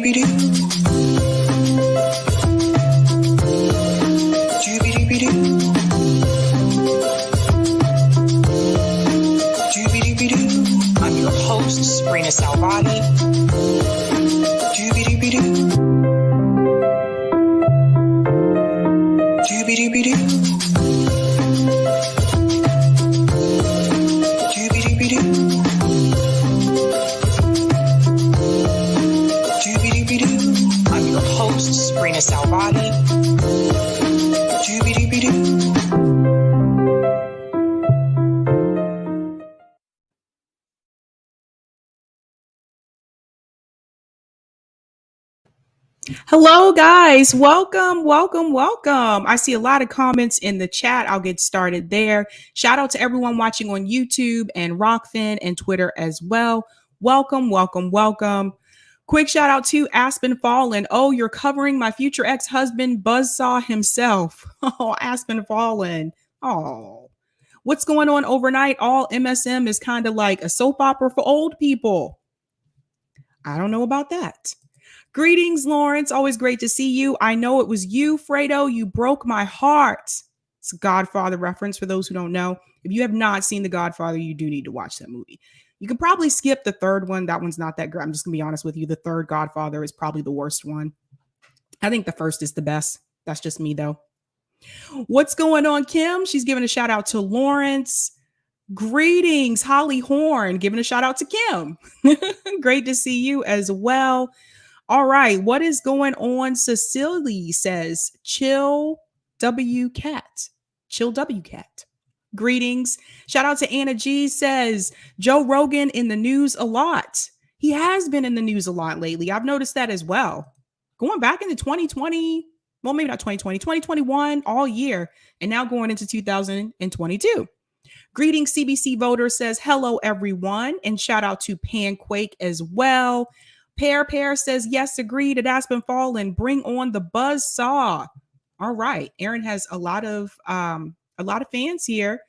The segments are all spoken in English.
I'm your host, Sabrina Salvati. I'm your host, Sabrina Salvati. Hello, guys. Welcome. I see a lot of comments in the chat. I'll get started there. Shout out to everyone watching on YouTube and Rockfin and Twitter as well. Welcome. Quick shout out to Aspen Fallen. Oh, you're covering my future ex-husband, Buzzsaw himself. Oh, Aspen Fallen. Oh, what's going on overnight? All MSM is kind of like a soap opera for old people. I don't know about that. Greetings, Lawrence. Always great to see you. I know it was you, Fredo. You broke my heart. It's a Godfather reference for those who don't know. If you have not seen The Godfather, you do need to watch that movie. You can probably skip the third one. That one's not that great. I'm just going to be honest with you. The third Godfather is probably the worst one. I think the first is the best. That's just me, though. What's going on, Kim? She's giving a shout out to Lawrence. Greetings, Holly Horn. Giving a shout out to Kim. Great to see you as well. All right, what is going on? Cecily says, chill W cat. Chill W cat. Greetings. Shout out to Anna G says, Joe Rogan in the news a lot. He has been in the news a lot lately. I've noticed that as well. Going back into 2020, well, maybe not 2020, 2021, all year, and now going into 2022. Greetings, CBC voter says, hello, everyone. And shout out to Panquake as well. Pear says, yes, agreed. At Aspen Fallen, bring on the buzz saw. All right. Aaron has a lot of fans here.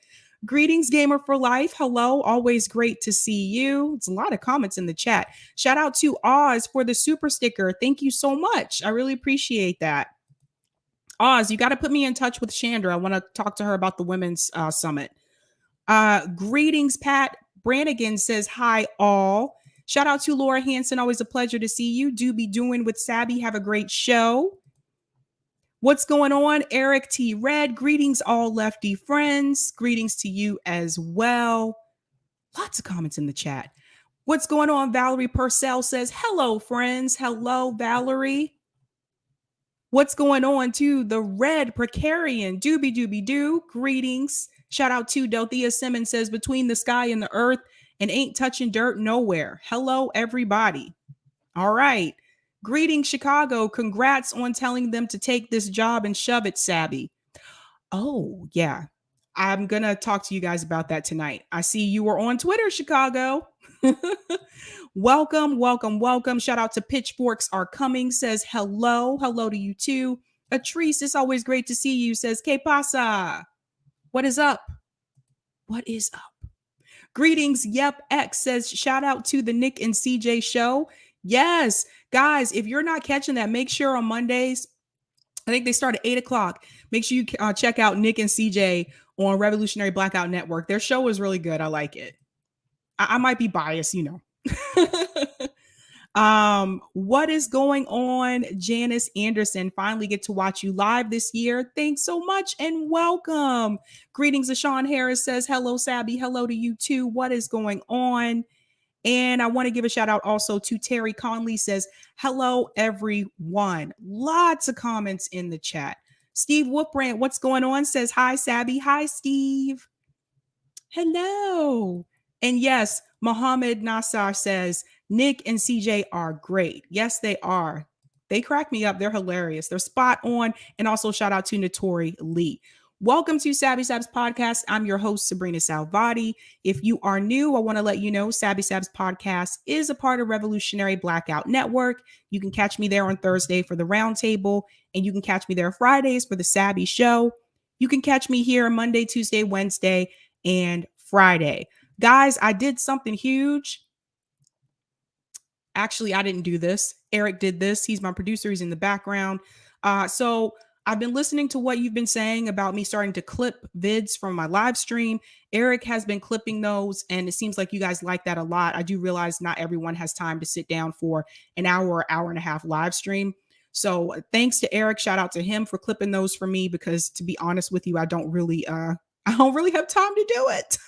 Greetings, Gamer for Life. Hello. Always great to see you. It's a lot of comments in the chat. Shout out to Oz for the super sticker. Thank you so much. I really appreciate that. Oz, you got to put me in touch with Chandra. I want to talk to her about the women's summit. Greetings, Pat. Brannigan says, hi, all. Shout out to Laura Hanson. Always a pleasure to see you. Do be doing with Sabby. Have a great show. What's going on? Eric T. Red. Greetings, all lefty friends. Greetings to you as well. Lots of comments in the chat. What's going on? Valerie Purcell says, hello, friends. Hello, Valerie. What's going on to the Red Precarian? Doobie. Greetings. Shout out to Delthea Simmons says, between the sky and the earth, and ain't touching dirt nowhere. Hello, everybody. All right. Greetings, Chicago. Congrats on telling them to take this job and shove it, Sabby. Oh, yeah. I'm going to talk to you guys about that tonight. I see you were on Twitter, Chicago. Welcome. Shout out to Pitchforks Are Coming says hello. Hello to you too. Atrice, it's always great to see you says, ¿Qué pasa? What is up? Greetings, Yep X says, shout out to the Nick and CJ show. Yes, guys, if you're not catching that, make sure on Mondays, I think they start at 8 o'clock. Make sure you check out Nick and CJ on Revolutionary Blackout Network. Their show is really good. I like it. I might be biased, you know. What is going on? Janice Anderson, finally get to watch you live this year. Thanks so much and welcome. Greetings, Sean Harris says, hello, Sabby. Hello to you too. What is going on? And I want to give a shout out also to Terry Conley says, hello, everyone. Lots of comments in the chat. Steve Woodbrand, what's going on? Says, hi, Sabby. Hi, Steve. Hello. And yes, Mohammed Nassar says, Nick and CJ are great. Yes, they are. They crack me up. They're hilarious. They're spot on. And also shout out to Notori Lee. Welcome to Sabby Sabs Podcast. I'm your host, Sabrina Salvati. If you are new, I want to let you know Sabby Sabs Podcast is a part of Revolutionary Blackout Network. You can catch me there on Thursday for the Roundtable, and you can catch me there Fridays for the Sabby Show. You can catch me here Monday, Tuesday, Wednesday, and Friday. Guys, I did something huge. Actually, I didn't do this. Eric did this. He's my producer. He's in the background. So I've been listening to what you've been saying about me starting to clip vids from my live stream. Eric has been clipping those, and it seems like you guys like that a lot. I do realize not everyone has time to sit down for an hour or hour and a half live stream. So thanks to Eric. Shout out to him for clipping those for me, because to be honest with you, I don't really have time to do it.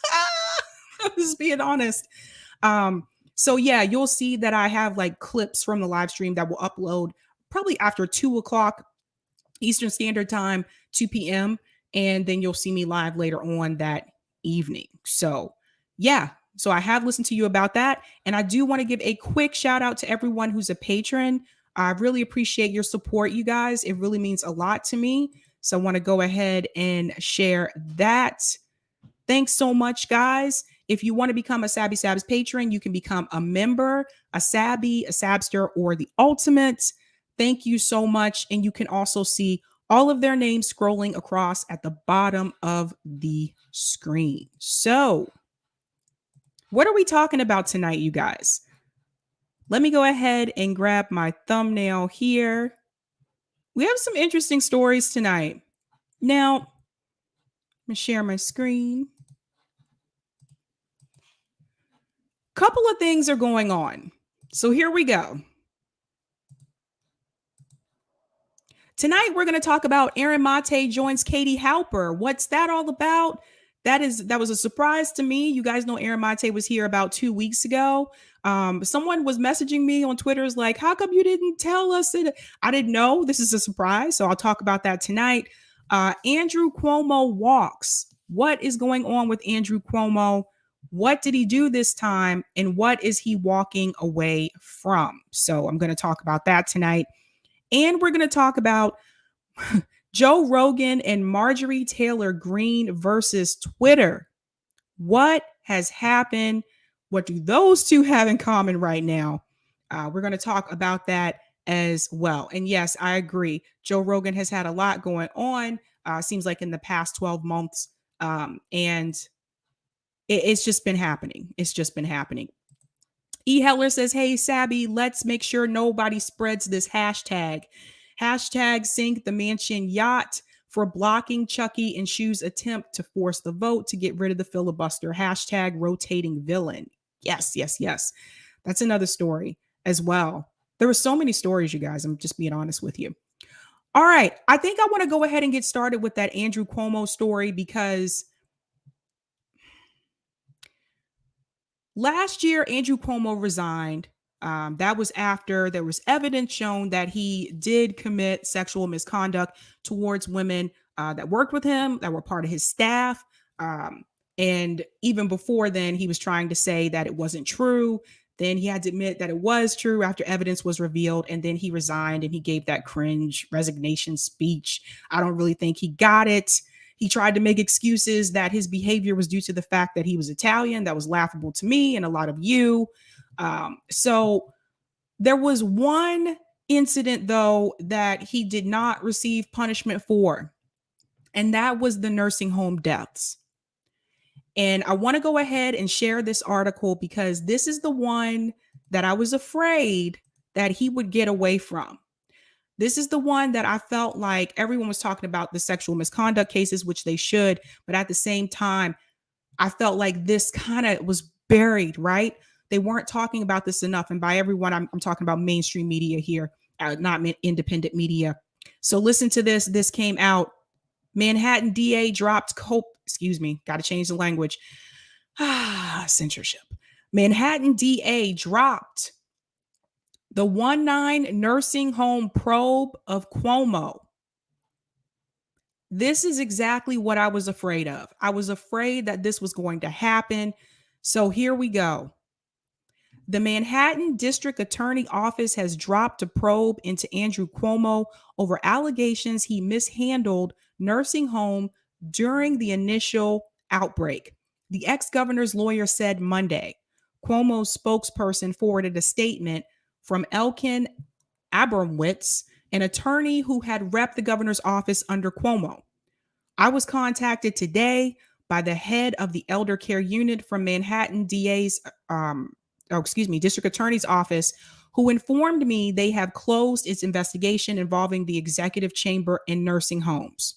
Just being honest. So yeah, you'll see that I have like clips from the live stream that will upload probably after 2 o'clock Eastern Standard Time, 2 p.m. And then you'll see me live later on that evening. So yeah, so I have listened to you about that. And I do want to give a quick shout out to everyone who's a patron. I really appreciate your support, you guys. It really means a lot to me. So I want to go ahead and share that. Thanks so much, guys. If you want to become a Sabby Sabs patron, you can become a member, a Sabby, a Sabster, or the Ultimate. Thank you so much. And you can also see all of their names scrolling across at the bottom of the screen. So, what are we talking about tonight, you guys? Let me go ahead and grab my thumbnail here. We have some interesting stories tonight. Now, I'm going to share my screen. Couple of things are going on. So here we go. Tonight, we're going to talk about Aaron Mate joins Katie Halper. What's that all about? That was a surprise to me. You guys know Aaron Mate was here about 2 weeks ago. Someone was messaging me on Twitter, is like, how come you didn't tell us? I didn't know. This is a surprise. So I'll talk about that tonight. Andrew Cuomo walks. What is going on with Andrew Cuomo? What did he do this time? And what is he walking away from? So I'm going to talk about that tonight. And we're going to talk about Joe Rogan and Marjorie Taylor Greene versus Twitter. What has happened? What do those two have in common right now? We're going to talk about that as well. And yes, I agree. Joe Rogan has had a lot going on, seems like in the past 12 months. And it's just been happening. It's just been happening. E. Heller says, hey, Sabby, let's make sure nobody spreads this hashtag. Hashtag sink the mansion yacht for blocking Chucky and Shu's attempt to force the vote to get rid of the filibuster. Hashtag rotating villain. Yes, yes, yes. That's another story as well. There were so many stories, you guys. I'm just being honest with you. All right. I think I want to go ahead and get started with that Andrew Cuomo story, because last year, Andrew Cuomo resigned. That was after there was evidence shown that he did commit sexual misconduct towards women that worked with him, that were part of his staff. And even before then, he was trying to say that it wasn't true. Then he had to admit that it was true after evidence was revealed. And then he resigned and he gave that cringe resignation speech. I don't really think he got it. He tried to make excuses that his behavior was due to the fact that he was Italian. That was laughable to me and a lot of you. So there was one incident, though, that he did not receive punishment for, and that was the nursing home deaths. And I want to go ahead and share this article, because this is the one that I was afraid that he would get away from. This is the one that I felt like everyone was talking about, the sexual misconduct cases, which they should. But at the same time, I felt like this kind of was buried, right? They weren't talking about this enough. And by everyone, I'm talking about mainstream media here, not independent media. So listen to this. This came out. Manhattan DA dropped got to change the language. Censorship. Manhattan DA dropped the 19 nursing home probe of Cuomo. This is exactly what I was afraid of. I was afraid that this was going to happen. So here we go. The Manhattan District Attorney Office has dropped a probe into Andrew Cuomo over allegations he mishandled nursing home during the initial outbreak. The ex-governor's lawyer said Monday. Cuomo's spokesperson forwarded a statement from Elkin Abramowitz, an attorney who had repped the governor's office under Cuomo. I was contacted today by the head of the elder care unit from Manhattan District Attorney's office, who informed me they have closed its investigation involving the executive chamber and nursing homes.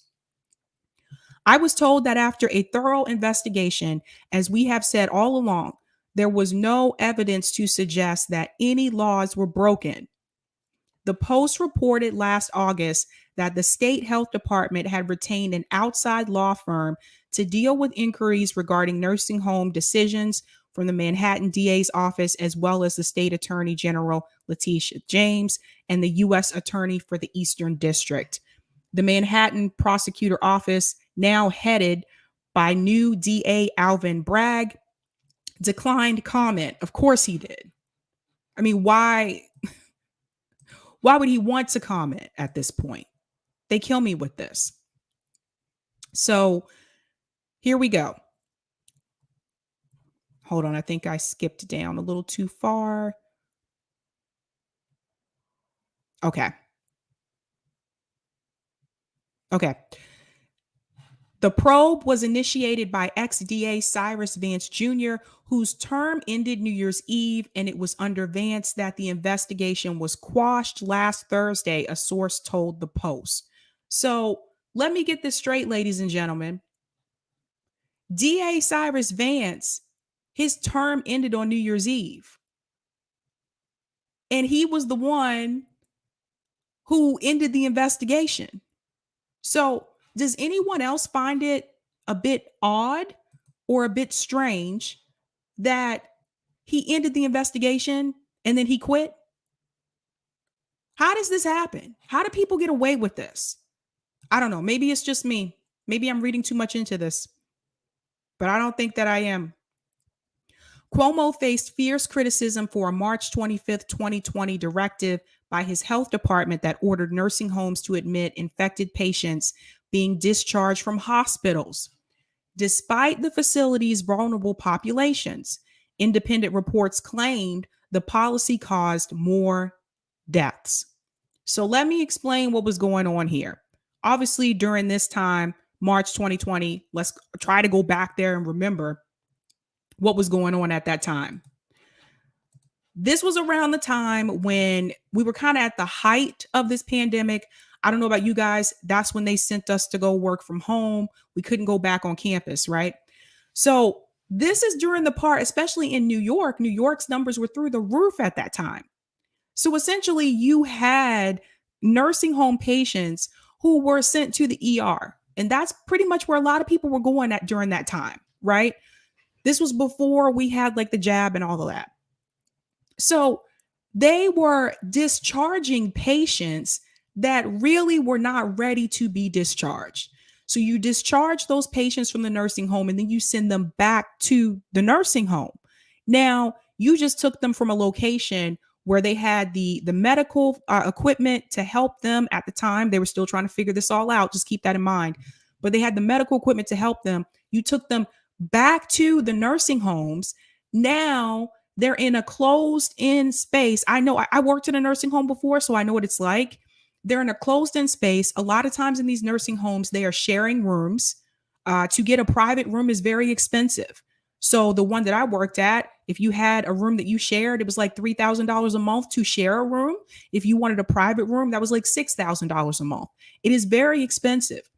I was told that after a thorough investigation, as we have said all along, there was no evidence to suggest that any laws were broken. The Post reported last August that the state health department had retained an outside law firm to deal with inquiries regarding nursing home decisions from the Manhattan DA's office, as well as the state attorney general, Letitia James, and the U.S. attorney for the Eastern District. The Manhattan prosecutor office, now headed by new DA Alvin Bragg, declined comment. Of course he did. I mean, why would he want to comment at this point? They kill me with this. So here we go. Hold on. I think I skipped down a little too far. Okay. The probe was initiated by ex-DA Cyrus Vance Jr., whose term ended New Year's Eve, and it was under Vance that the investigation was quashed last Thursday, a source told the Post. So let me get this straight, ladies and gentlemen. DA Cyrus Vance, his term ended on New Year's Eve. And he was the one who ended the investigation. So does anyone else find it a bit odd or a bit strange that he ended the investigation and then he quit? How does this happen? How do people get away with this? I don't know. Maybe it's just me. Maybe I'm reading too much into this, but I don't think that I am. Cuomo faced fierce criticism for a March 25th, 2020 directive by his health department that ordered nursing homes to admit infected patients being discharged from hospitals. Despite the facility's vulnerable populations, independent reports claimed the policy caused more deaths. So let me explain what was going on here. Obviously, during this time, March 2020, let's try to go back there and remember what was going on at that time. This was around the time when we were kind of at the height of this pandemic. I don't know about you guys. That's when they sent us to go work from home. We couldn't go back on campus, right? So this is during the part, especially in New York. New York's numbers were through the roof at that time. So essentially, you had nursing home patients who were sent to the ER. And that's pretty much where a lot of people were going at during that time, right? This was before we had like the jab and all of that. So they were discharging patients that really were not ready to be discharged. So you discharge those patients from the nursing home and then you send them back to the nursing home. Now, you just took them from a location where they had the medical equipment to help them at the time. They were still trying to figure this all out. Just keep that in mind. But they had the medical equipment to help them. You took them back to the nursing homes. Now they're in a closed-in space. I know I worked in a nursing home before, so I know what it's like. They're in a closed-in space. A lot of times in these nursing homes, they are sharing rooms. To get a private room is very expensive. So the one that I worked at, if you had a room that you shared, it was like $3,000 a month to share a room. If you wanted a private room, that was like $6,000 a month. It is very expensive.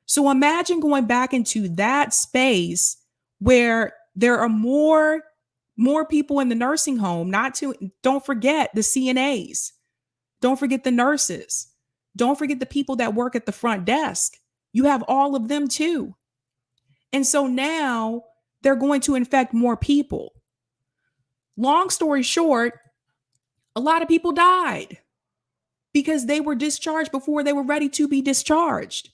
So imagine going back into that space where there are more people in the nursing home. Don't forget the CNAs. Don't forget the nurses. Don't forget the people that work at the front desk. You have all of them too. And so now they're going to infect more people. Long story short, a lot of people died because they were discharged before they were ready to be discharged.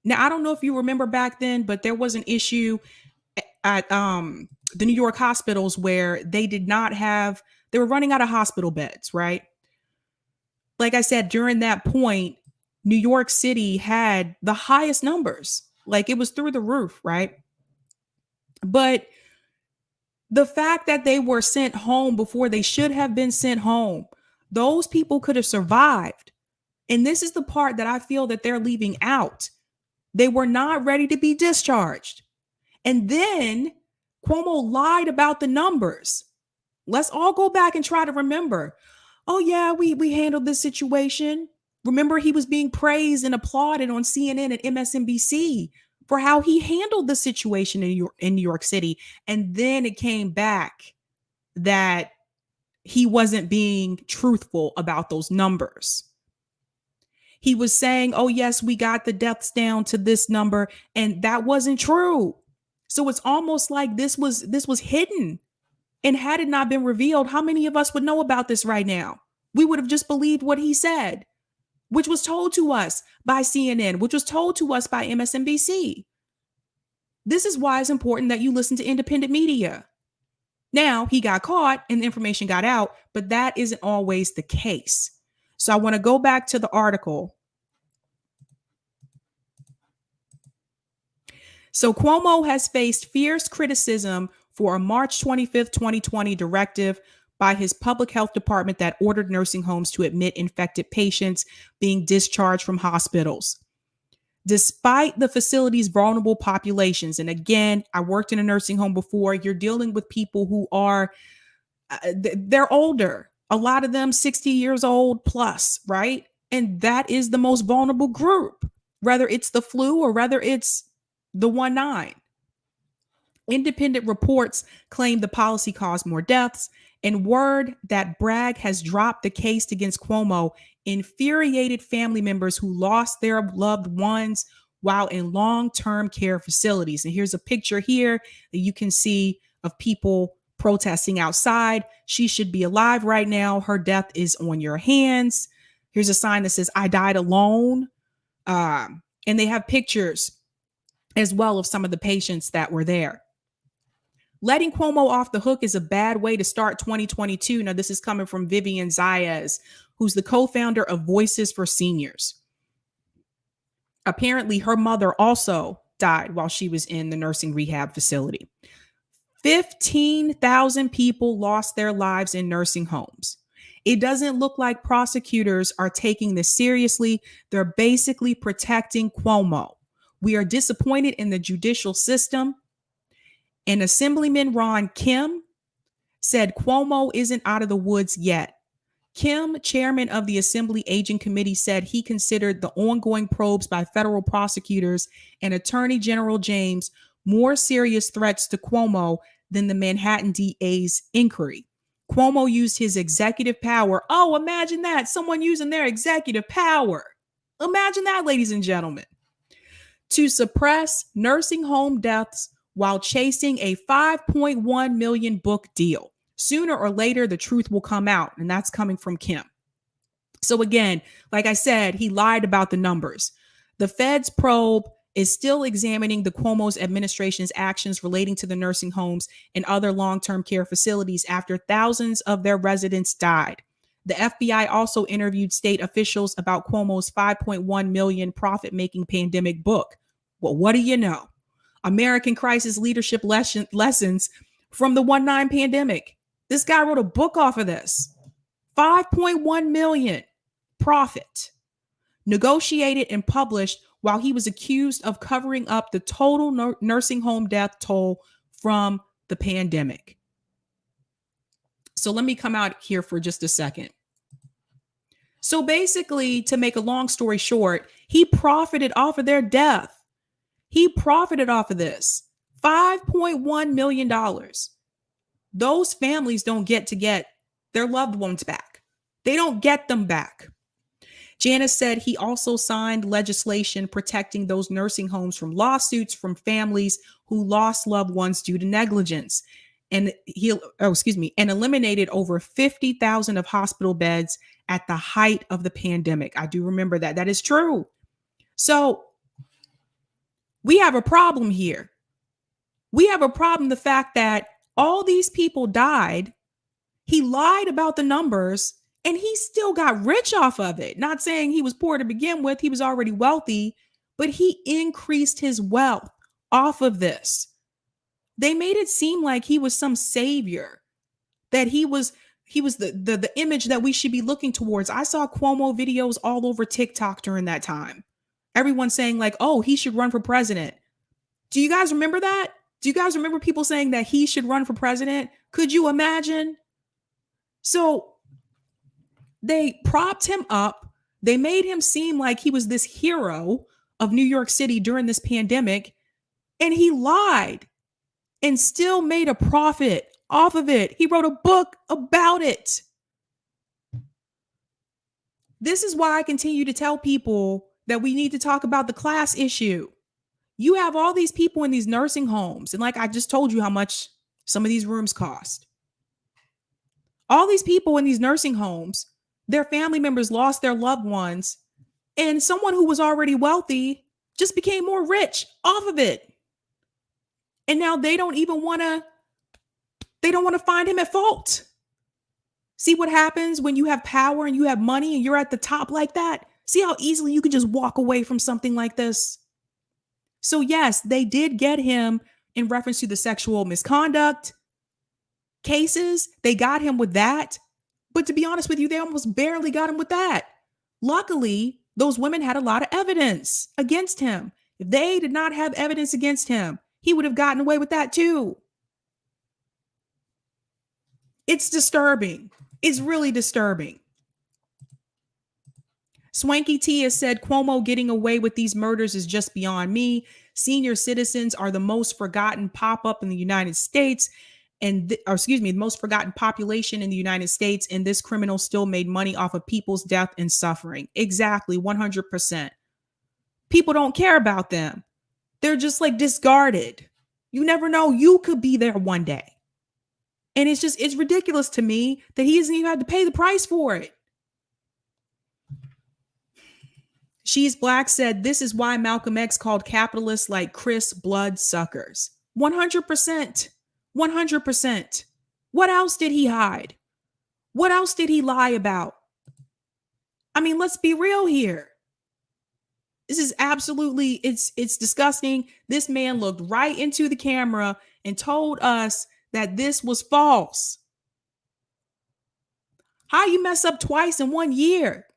Now, I don't know if you remember back then, but there was an issue at the New York hospitals where they were running out of hospital beds, right? Like I said, during that point, New York City had the highest numbers. Like it was through the roof, right? But the fact that they were sent home before they should have been sent home, those people could have survived. And this is the part that I feel that they're leaving out. They were not ready to be discharged. And then Cuomo lied about the numbers. Let's all go back and try to remember. Oh yeah, we handled this situation. Remember, he was being praised and applauded on CNN and MSNBC for how he handled the situation in New York City. And then it came back that he wasn't being truthful about those numbers. He was saying, oh yes, we got the deaths down to this number, and that wasn't true. So it's almost like this was hidden. And had it not been revealed, how many of us would know about this right now? We would have just believed what he said, which was told to us by CNN, which was told to us by MSNBC. This is why it's important that you listen to independent media. Now, he got caught and the information got out, but that isn't always the case. So I want to go back to the article. So Cuomo has faced fierce criticism for a March 25th, 2020 directive by his public health department that ordered nursing homes to admit infected patients being discharged from hospitals. Despite the facility's vulnerable populations, and again, I worked in a nursing home before, you're dealing with people who are, they're older, a lot of them 60 years old plus, right? And that is the most vulnerable group, whether it's the flu or whether it's the 1-9. Independent reports claim the policy caused more deaths, and word that Bragg has dropped the case against Cuomo infuriated family members who lost their loved ones while in long-term care facilities. And here's a picture here that you can see of people protesting outside. She should be alive right now. Her death is on your hands. Here's a sign that says, I died alone. And they have pictures as well of some of the patients that were there. Letting Cuomo off the hook is a bad way to start 2022. Now, this is coming from Vivian Zayas, who's the co-founder of Voices for Seniors. Apparently, her mother also died while she was in the nursing rehab facility. 15,000 people lost their lives in nursing homes. It doesn't look like prosecutors are taking this seriously. They're basically protecting Cuomo. We are disappointed in the judicial system. And Assemblyman Ron Kim said Cuomo isn't out of the woods yet. Kim, chairman of the Assembly Aging Committee, said he considered the ongoing probes by federal prosecutors and Attorney General James more serious threats to Cuomo than the Manhattan DA's inquiry. Cuomo used his executive power. Oh, imagine that. Someone using their executive power. Imagine that, ladies and gentlemen. To suppress nursing home deaths while chasing a $5.1 million book deal. Sooner or later, the truth will come out, and that's coming from Kim. So again, like I said, he lied about the numbers. The Fed's probe is still examining the Cuomo's administration's actions relating to the nursing homes and other long-term care facilities after thousands of their residents died. The FBI also interviewed state officials about Cuomo's $5.1 million profit-making pandemic book. Well, what do you know? American Crisis Leadership Lessons from the 1-9 pandemic. This guy wrote a book off of this. 5.1 million profit. Negotiated and published while he was accused of covering up the total nursing home death toll from the pandemic. So let me come out here for just a second. So basically, to make a long story short, he profited off of their death. He profited off of this. $5.1 million. Those families don't get their loved ones back. They don't get them back. Janice said he also signed legislation protecting those nursing homes from lawsuits from families who lost loved ones due to negligence. And and eliminated over 50,000 of hospital beds at the height of the pandemic. I do remember that. That is true. So we have a problem here. We have a problem, the fact that all these people died. He lied about the numbers and he still got rich off of it. Not saying he was poor to begin with. He was already wealthy, but he increased his wealth off of this. They made it seem like he was some savior, that he was the image that we should be looking towards. I saw Cuomo videos all over TikTok during that time. Everyone saying like, oh, he should run for president. Do you guys remember that? Do you guys remember people saying that he should run for president? Could you imagine? So They propped him up. They made him seem like he was this hero of New York City during this pandemic. And he lied and still made a profit off of it. He wrote a book about it. This is why I continue to tell people that we need to talk about the class issue. You have all these people in these nursing homes. And like I just told you how much some of these rooms cost. All these people in these nursing homes, their family members lost their loved ones. And someone who was already wealthy just became more rich off of it. And now they don't want to find him at fault. See what happens when you have power and you have money and you're at the top like that? See how easily you could just walk away from something like this? So yes, they did get him in reference to the sexual misconduct cases. They got him with that. But to be honest with you, they almost barely got him with that. Luckily, those women had a lot of evidence against him. If they did not have evidence against him, he would have gotten away with that too. It's disturbing. It's really disturbing. Swanky T has said, Cuomo getting away with these murders is just beyond me. Senior citizens are the most forgotten pop-up in the United States. The most forgotten population in the United States. And this criminal still made money off of people's death and suffering. Exactly, 100%. People don't care about them. They're just like discarded. You never know. You could be there one day. And it's ridiculous to me that he doesn't even have to pay the price for it. She's Black said, this is why Malcolm X called capitalists like Chris blood suckers. 100%. 100%. What else did he hide? What else did he lie about? I mean, let's be real here. This is absolutely, it's disgusting. This man looked right into the camera and told us that this was false. How you mess up twice in 1 year?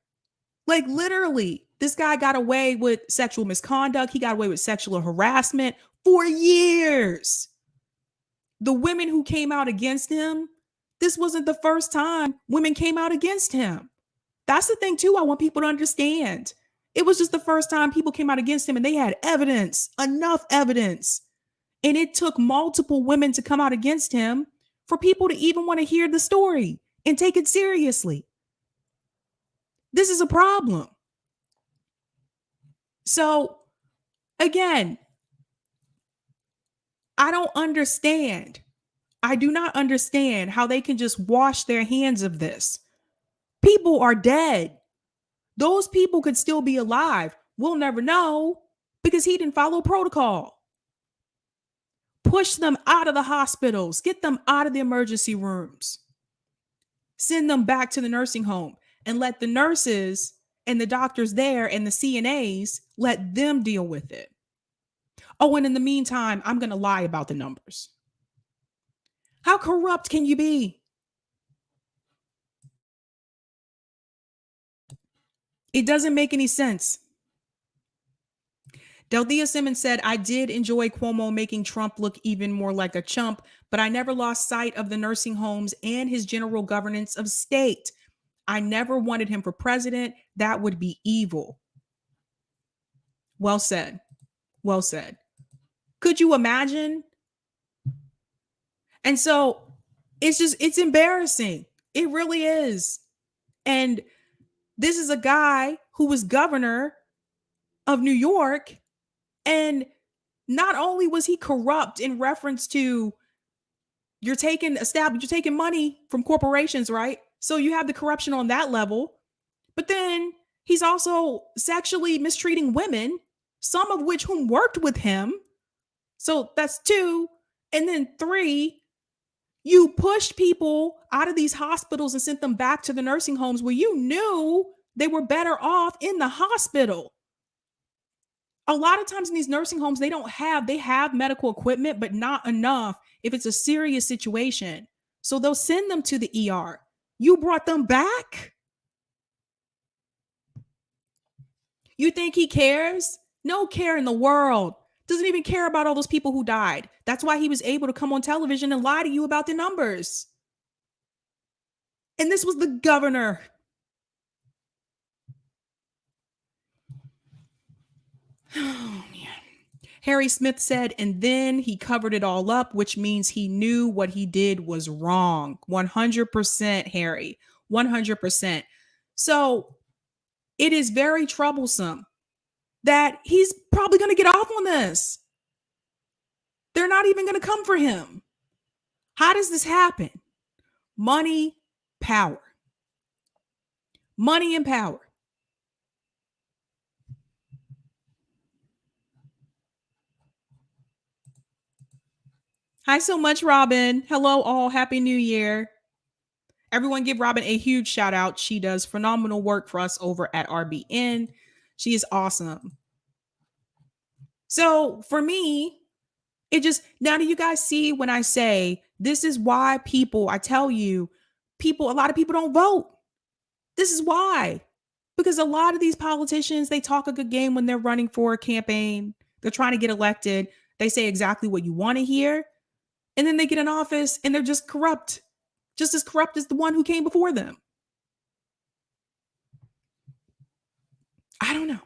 Like literally, this guy got away with sexual misconduct. He got away with sexual harassment for years. The women who came out against him, this wasn't the first time women came out against him. That's the thing too, I want people to understand. It was just the first time people came out against him and they had evidence, enough evidence. And it took multiple women to come out against him for people to even want to hear the story and take it seriously. This is a problem. So again, I don't understand. I do not understand how they can just wash their hands of this. People are dead. Those people could still be alive. We'll never know because he didn't follow protocol. Push them out of the hospitals. Get them out of the emergency rooms. Send them back to the nursing home and let the nurses and the doctors there and the CNAs, let them deal with it. Oh, and in the meantime, I'm going to lie about the numbers. How corrupt can you be? It doesn't make any sense. Delthea Simmons said, I did enjoy Cuomo making Trump look even more like a chump, but I never lost sight of the nursing homes and his general governance of state. I never wanted him for president. That would be evil. Well said. Well said. Could you imagine? And so it's embarrassing. It really is. And this is a guy who was governor of New York. And not only was he corrupt in reference to you're taking money from corporations, right? So you have the corruption on that level. But then he's also sexually mistreating women, some of which whom worked with him. So that's 2. And then 3, you pushed people out of these hospitals and sent them back to the nursing homes where you knew they were better off in the hospital. A lot of times in these nursing homes, they have medical equipment, but not enough if it's a serious situation. So they'll send them to the ER. You brought them back? You think he cares? No care in the world. Doesn't even care about all those people who died. That's why he was able to come on television and lie to you about the numbers. And this was the governor. Oh, man. Harry Smith said, and then he covered it all up, which means he knew what he did was wrong. 100%, Harry. 100%. So it is very troublesome that he's probably going to get off on this. They're not even going to come for him. How does this happen? Money, power. Money and power. Hi so much, Robin. Hello, all. Happy New Year. Everyone give Robin a huge shout out. She does phenomenal work for us over at RBN. She is awesome. So for me, it just, now do you guys see when I say this is why people, I tell you, a lot of people don't vote. This is why. Because a lot of these politicians, they talk a good game when they're running for a campaign. They're trying to get elected. They say exactly what you want to hear. And then they get in office and they're just corrupt. Just as corrupt as the one who came before them. I don't know.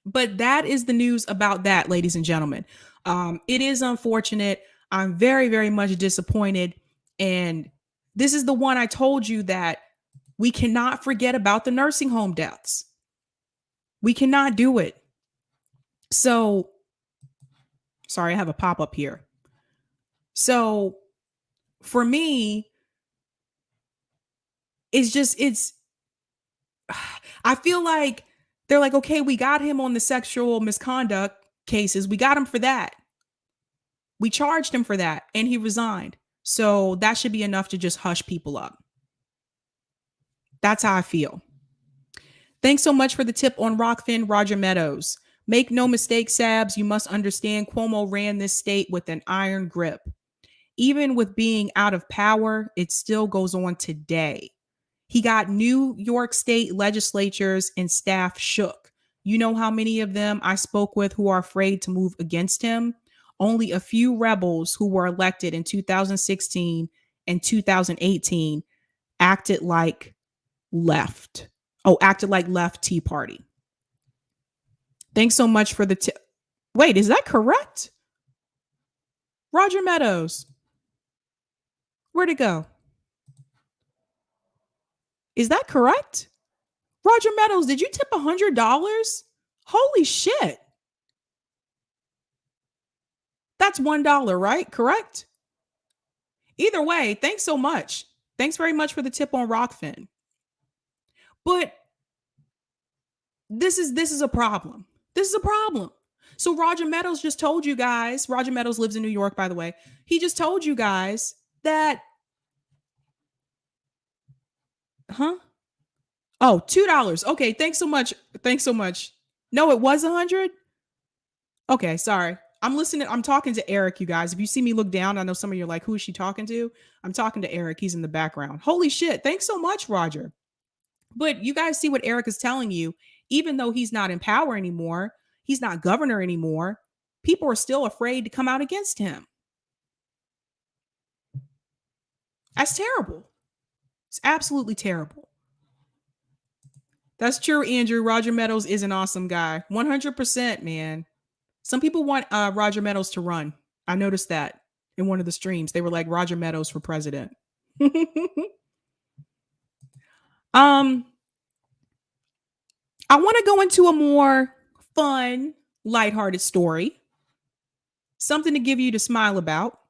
But that is the news about that, ladies and gentlemen. It is unfortunate. I'm very, very much disappointed. And this is the one I told you that we cannot forget about the nursing home deaths. We cannot do it. So, sorry, I have a pop-up here. So, for me, I feel like they're like, okay, we got him on the sexual misconduct cases. We got him for that. We charged him for that and he resigned. So that should be enough to just hush people up. That's how I feel. Thanks so much for the tip on Rockfin, Roger Meadows. Make no mistake, Sabs, you must understand Cuomo ran this state with an iron grip. Even with being out of power, it still goes on today. He got New York State legislatures and staff shook. You know how many of them I spoke with who are afraid to move against him? Only a few rebels who were elected in 2016 and 2018 acted like left. Acted like left Tea Party. Thanks so much for the tip. Wait, is that correct? Roger Meadows. Where'd it go? Is that correct? Roger Meadows, did you tip $100? Holy shit. That's $1, right? Correct? Either way, thanks so much. Thanks very much for the tip on Rockfin. But this is a problem. This is a problem. So Roger Meadows just told you guys, Roger Meadows lives in New York, by the way. He just told you guys that, Oh, $2. Okay, thanks so much. Thanks so much. No, it was 100. Okay, sorry. I'm listening. I'm talking to Eric, you guys. If you see me look down, I know some of you are like, who is she talking to? I'm talking to Eric. He's in the background. Holy shit. Thanks so much, Roger. But you guys see what Eric is telling you. Even though he's not in power anymore, he's not governor anymore, people are still afraid to come out against him. That's terrible. It's absolutely terrible. That's true, Andrew. Roger Meadows is an awesome guy. 100%, man. Some people want Roger Meadows to run. I noticed that in one of the streams. They were like, Roger Meadows for president. I want to go into a more fun, lighthearted story. Something to give you to smile about.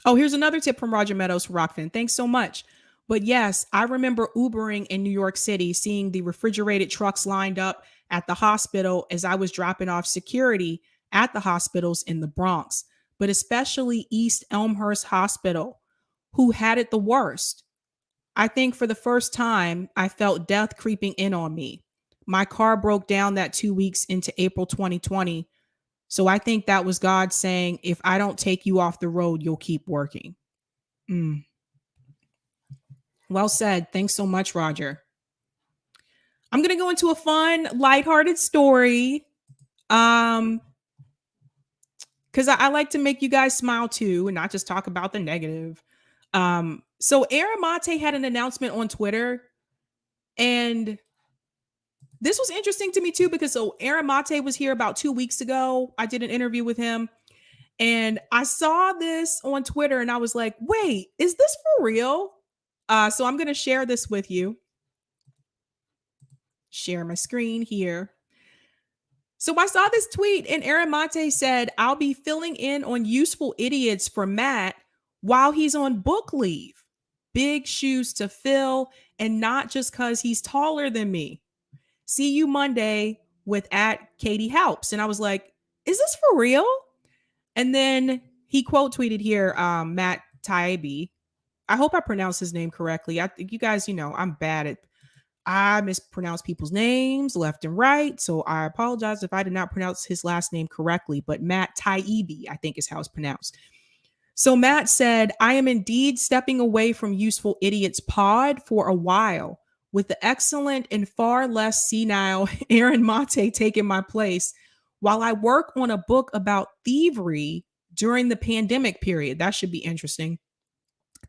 Oh, here's another tip from Roger Meadows for Rockfin. Thanks so much. But yes, I remember Ubering in New York City, seeing the refrigerated trucks lined up at the hospital as I was dropping off security at the hospitals in the Bronx, but especially East Elmhurst Hospital, who had it the worst. I think for the first time, I felt death creeping in on me. My car broke down that 2 weeks into April 2020. So I think that was God saying, if I don't take you off the road, you'll keep working. Well said. Thanks so much, Roger. I'm going to go into a fun, lighthearted story. Because I like to make you guys smile too and not just talk about the negative. So Aaron Mate had an announcement on Twitter, and This was interesting to me too, because so Aaron Mate was here about 2 weeks ago. I did an interview with him and I saw this on Twitter and I was like, wait, is this for real? So I'm going to share this with you. Share my screen here. So I saw this tweet and Aaron Mate said, I'll be filling in on Useful Idiots for Matt while he's on book leave. Big shoes to fill, and not just because he's taller than me. See you Monday with @Katie Helps. And I was like, is this for real? And then he quote tweeted here, Matt Taibbi. I hope I pronounced his name correctly. I think you guys, I mispronounce people's names left and right. So I apologize if I did not pronounce his last name correctly, but Matt Taibbi, I think is how it's pronounced. So Matt said, I am indeed stepping away from Useful Idiots pod for a while, with the excellent and far less senile Aaron Mate taking my place while I work on a book about thievery during the pandemic period. That should be interesting.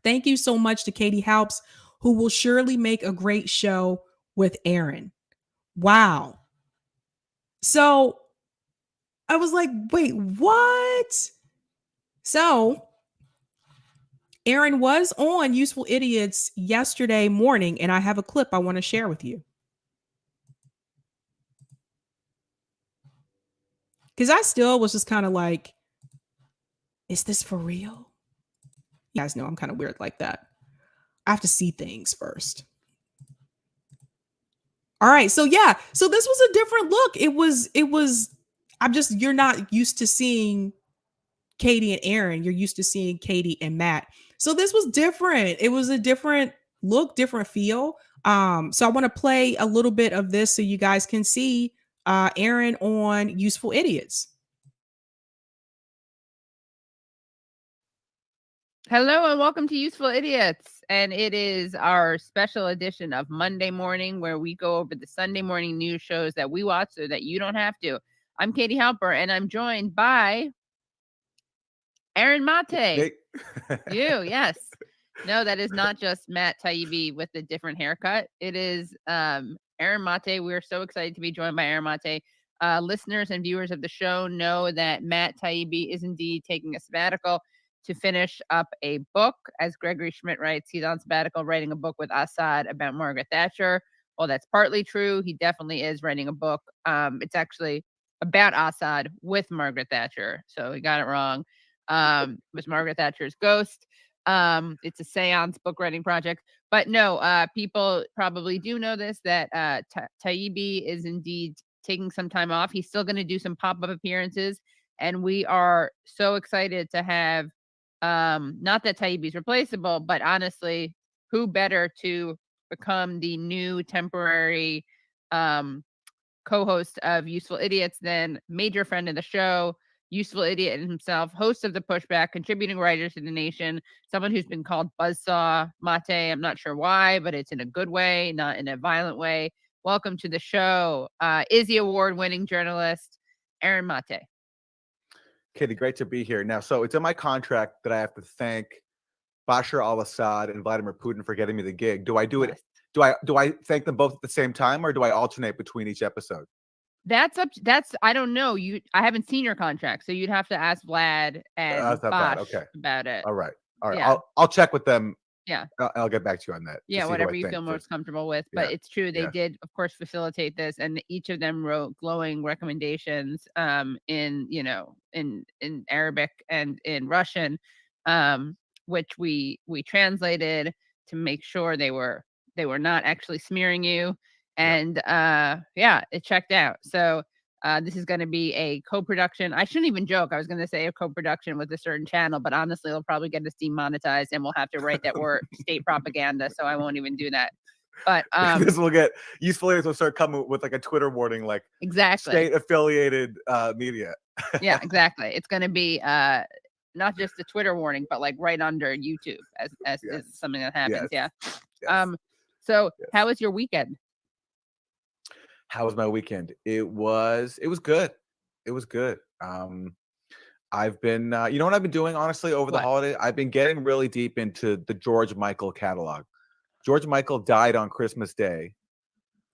Thank you so much to Katie Halps, who will surely make a great show with Aaron. Wow. So I was like, wait, what? So Aaron was on Useful Idiots yesterday morning, and I have a clip I want to share with you. Because I still was just kind of like, is this for real? You guys know I'm kind of weird like that. I have to see things first. All right. So yeah. So this was a different look. You're not used to seeing Katie and Aaron. You're used to seeing Katie and Matt. So this was different. It was a different look, different feel. So I want to play a little bit of this so you guys can see Aaron on Useful Idiots. Hello and welcome to Useful Idiots. And it is our special edition of Monday morning where we go over the Sunday morning news shows that we watch so that you don't have to. I'm Katie Halper and I'm joined by Aaron Mate. Hey. Yes. No, that is not just Matt Taibbi with a different haircut. It is Aaron Mate. We're so excited to be joined by Aaron Mate. Listeners and viewers of the show know that Matt Taibbi is indeed taking a sabbatical to finish up a book. As Gregory Schmidt writes, he's on sabbatical writing a book with Assad about Margaret Thatcher. Well, that's partly true. He definitely is writing a book. It's actually about Assad with Margaret Thatcher. So he got it wrong. It was Margaret Thatcher's ghost. It's a seance book writing project. But no, people probably do know this, that Taibbi is indeed taking some time off. He's still going to do some pop-up appearances. And we are so excited to have not that Taibbi's replaceable, but honestly, who better to become the new temporary co-host of Useful Idiots than major friend of the show, Useful Idiot himself, host of The Pushback, contributing writer to The Nation, someone who's been called Buzzsaw Mate. I'm not sure why, but it's in a good way, not in a violent way. Welcome to the show, Izzy Award-winning journalist, Aaron Mate. Katie, great to be here. Now, so it's in my contract that I have to thank Bashar al-Assad and Vladimir Putin for getting me the gig. Do I do it? Do I thank them both at the same time, or do I alternate between each episode? That's I don't know. I haven't seen your contract, so you'd have to ask Vlad and Bosch about it. All right. Yeah. I'll check with them. Yeah. I'll get back to you on that. Yeah, whatever you feel most comfortable with. But it's true, they did, of course, facilitate this, and each of them wrote glowing recommendations in Arabic and in Russian, which we translated to make sure they were not actually smearing you. And it checked out. So this is going to be a co-production. I shouldn't even joke. I was going to say a co-production with a certain channel, but honestly, it'll probably get us demonetized and we'll have to write that word state propaganda. So I won't even do that. But this will get Useful Idiots will start coming with like a Twitter warning, like exactly state affiliated media. Yeah, exactly. It's going to be not just a Twitter warning, but like right under YouTube as is something that happens. Yes. Yeah. Yes. So how was your weekend? How was my weekend? It was good. It was good. I've been, you know what I've been doing, honestly, over the holiday? I've been getting really deep into the George Michael catalog. George Michael died on Christmas Day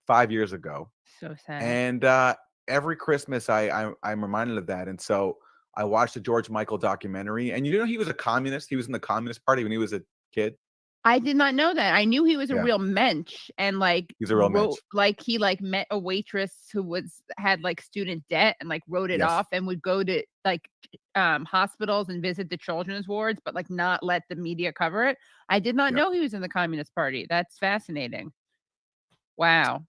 5 years ago. So sad. And every Christmas, I'm reminded of that. And so I watched the George Michael documentary. And you know, he was a communist. He was in the Communist Party when he was a kid. I did not know that. I knew he was a Yeah. real mensch, and like He's a real mensch. like he like met a waitress who had like student debt and like wrote it Yes. off, and would go to like hospitals and visit the children's wards, but like not let the media cover it. I did not Yep. know he was in the Communist Party. That's fascinating. Wow.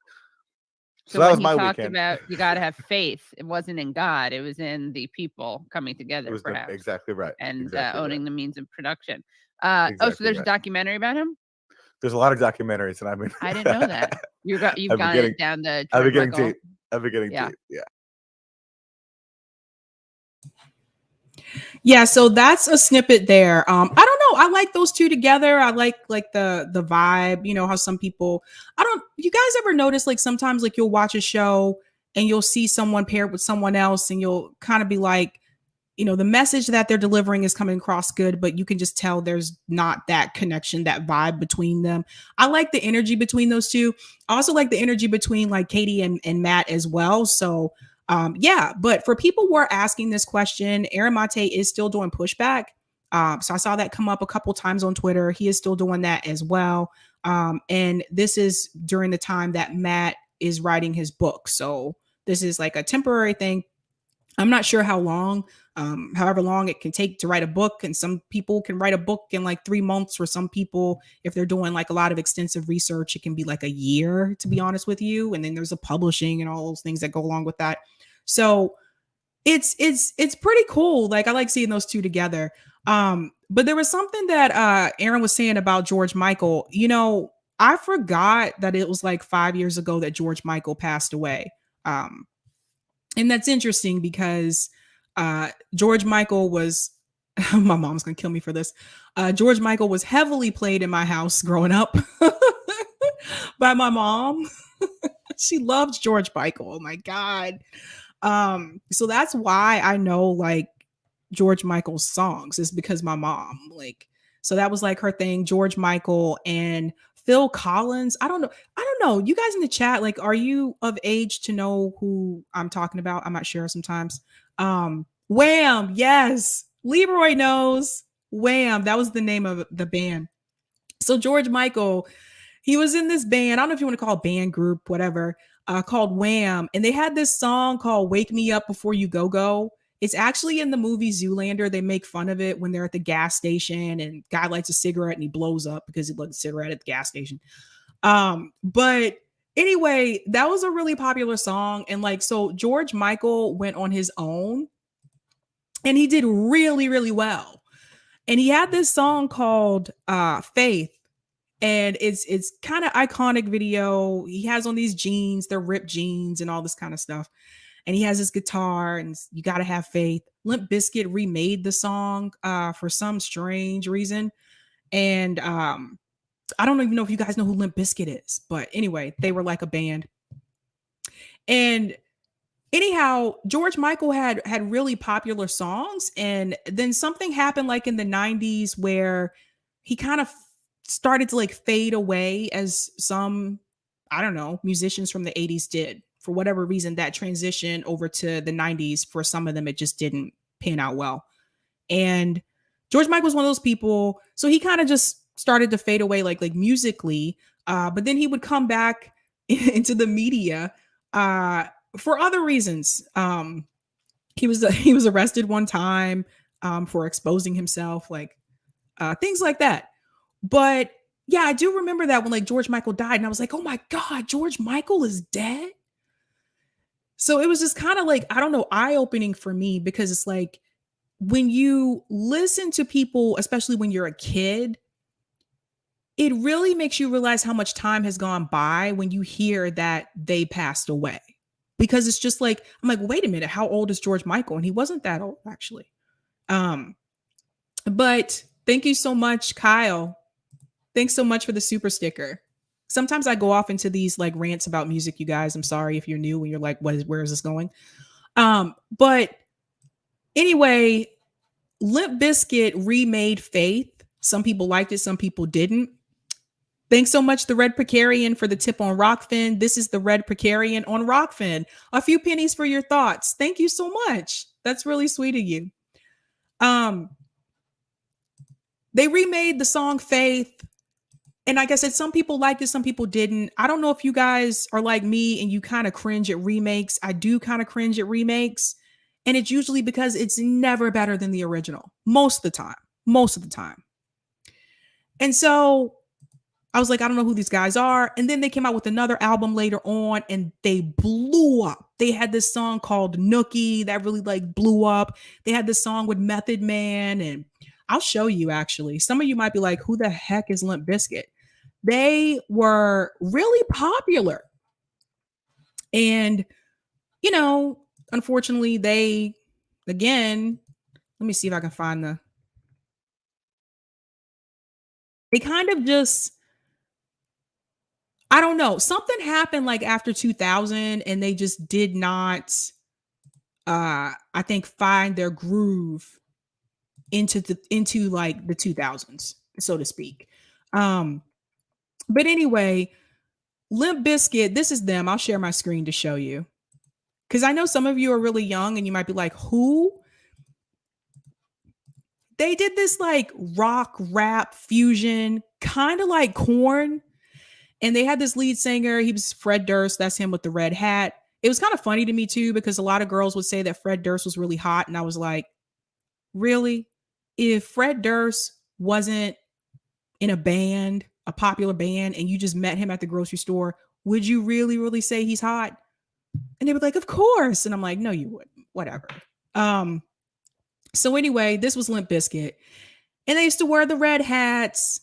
So So that when was he my talked weekend. about you got to have faith, it wasn't in God, it was in the people coming It together, was perhaps, exactly right. and Exactly owning right. the means of production. So Exactly there's a right. documentary about him? There's a lot of documentaries, and I mean, I didn't know that. You've I've been gone getting, down the I've been George getting Michael. deep. I've been getting Yeah. deep. Yeah. Yeah, so that's a snippet there. I don't know. I like those two together. I like the vibe. You know how some people. I don't. You guys ever notice like sometimes like you'll watch a show and you'll see someone paired with someone else, and you'll kind of be like, you know, the message that they're delivering is coming across good, but you can just tell there's not that connection, that vibe between them. I like the energy between those two. I also like the energy between like Katie and Matt as well. So yeah, but for people who are asking this question, Aaron Mate is still doing pushback. So I saw that come up a couple times on Twitter. He is still doing that as well. And this is during the time that Matt is writing his book. So this is like a temporary thing. I'm not sure how long, however long it can take to write a book. And some people can write a book in like 3 months. For some people, if they're doing like a lot of extensive research, it can be like a year, to be honest with you. And then there's the publishing and all those things that go along with that. So it's pretty cool. Like I like seeing those two together. But there was something that Aaron was saying about George Michael. You know, I forgot that it was like 5 years ago that George Michael passed away. And that's interesting because George Michael was, my mom's gonna kill me for this. George Michael was heavily played in my house growing up by my mom. She loved George Michael. Oh my God. So that's why I know like George Michael's songs, is because my mom, like, so that was like her thing. George Michael and Phil Collins. I don't know. You guys in the chat, like, are you of age to know who I'm talking about? I'm not sure sometimes. Wham, yes. Leroy knows. Wham, that was the name of the band. So George Michael, he was in this band. I don't know if you want to call it band group, whatever, called Wham. And they had this song called Wake Me Up Before You Go Go. It's actually in the movie Zoolander. They make fun of it when they're at the gas station and guy lights a cigarette and he blows up because he lit a cigarette at the gas station. But anyway, that was a really popular song. And like, so George Michael went on his own and he did really, really well. And he had this song called Faith. And it's kind of iconic video. He has on these jeans, they're ripped jeans and all this kind of stuff. And he has his guitar and you got to have faith. Limp Bizkit remade the song for some strange reason. And I don't even know if you guys know who Limp Bizkit is, but anyway, they were like a band. And anyhow, George Michael had really popular songs. And then something happened like in the 90s where he kind of started to like fade away, as some, I don't know, musicians from the 80s did. For whatever reason, that transition over to the 90s, for some of them, it just didn't pan out well. And George Michael was one of those people. So he kind of just started to fade away, like musically. But then he would come back into the media for other reasons. He was arrested one time for exposing himself, like things like that. But yeah, I do remember that when like George Michael died, and I was like, oh my God, George Michael is dead. So it was just kind of like, I don't know, eye-opening for me, because it's like when you listen to people, especially when you're a kid, it really makes you realize how much time has gone by when you hear that they passed away. Because it's just like, I'm like, wait a minute, how old is George Michael? And he wasn't that old, actually. But thank you so much, Kyle. Thanks so much for the super sticker. Sometimes I go off into these like rants about music, you guys. I'm sorry if you're new and you're like, where is this going? But anyway, Limp Bizkit remade Faith. Some people liked it, some people didn't. Thanks so much, the Red Precarian, for the tip on Rockfin. This is the Red Precarian on Rockfin. A few pennies for your thoughts. Thank you so much. That's really sweet of you. They remade the song Faith. And like I said, some people liked it, some people didn't. I don't know if you guys are like me and you kind of cringe at remakes. I do kind of cringe at remakes. And it's usually because it's never better than the original. Most of the time. Most of the time. And so I was like, I don't know who these guys are. And then they came out with another album later on and they blew up. They had this song called Nookie that really like blew up. They had this song with Method Man, and I'll show you actually. Some of you might be like, who the heck is Limp Bizkit? They were really popular. And, you know, unfortunately, they, again, let me see if I can find they kind of just, I don't know. Something happened like after 2000 and they just did not, I think, find their groove into like the 2000s, so to speak. But anyway, Limp Bizkit, this is them. I'll share my screen to show you. Because I know some of you are really young and you might be like, who? They did this like rock rap fusion, kind of like Korn. And they had this lead singer. He was Fred Durst. That's him with the red hat. It was kind of funny to me too, because a lot of girls would say that Fred Durst was really hot. And I was like, really? If Fred Durst wasn't in a band, a popular band, and you just met him at the grocery store, would you really, really say he's hot? And they were like, of course. And I'm like, no, you wouldn't. Whatever. So anyway, this was Limp Bizkit. And they used to wear the red hats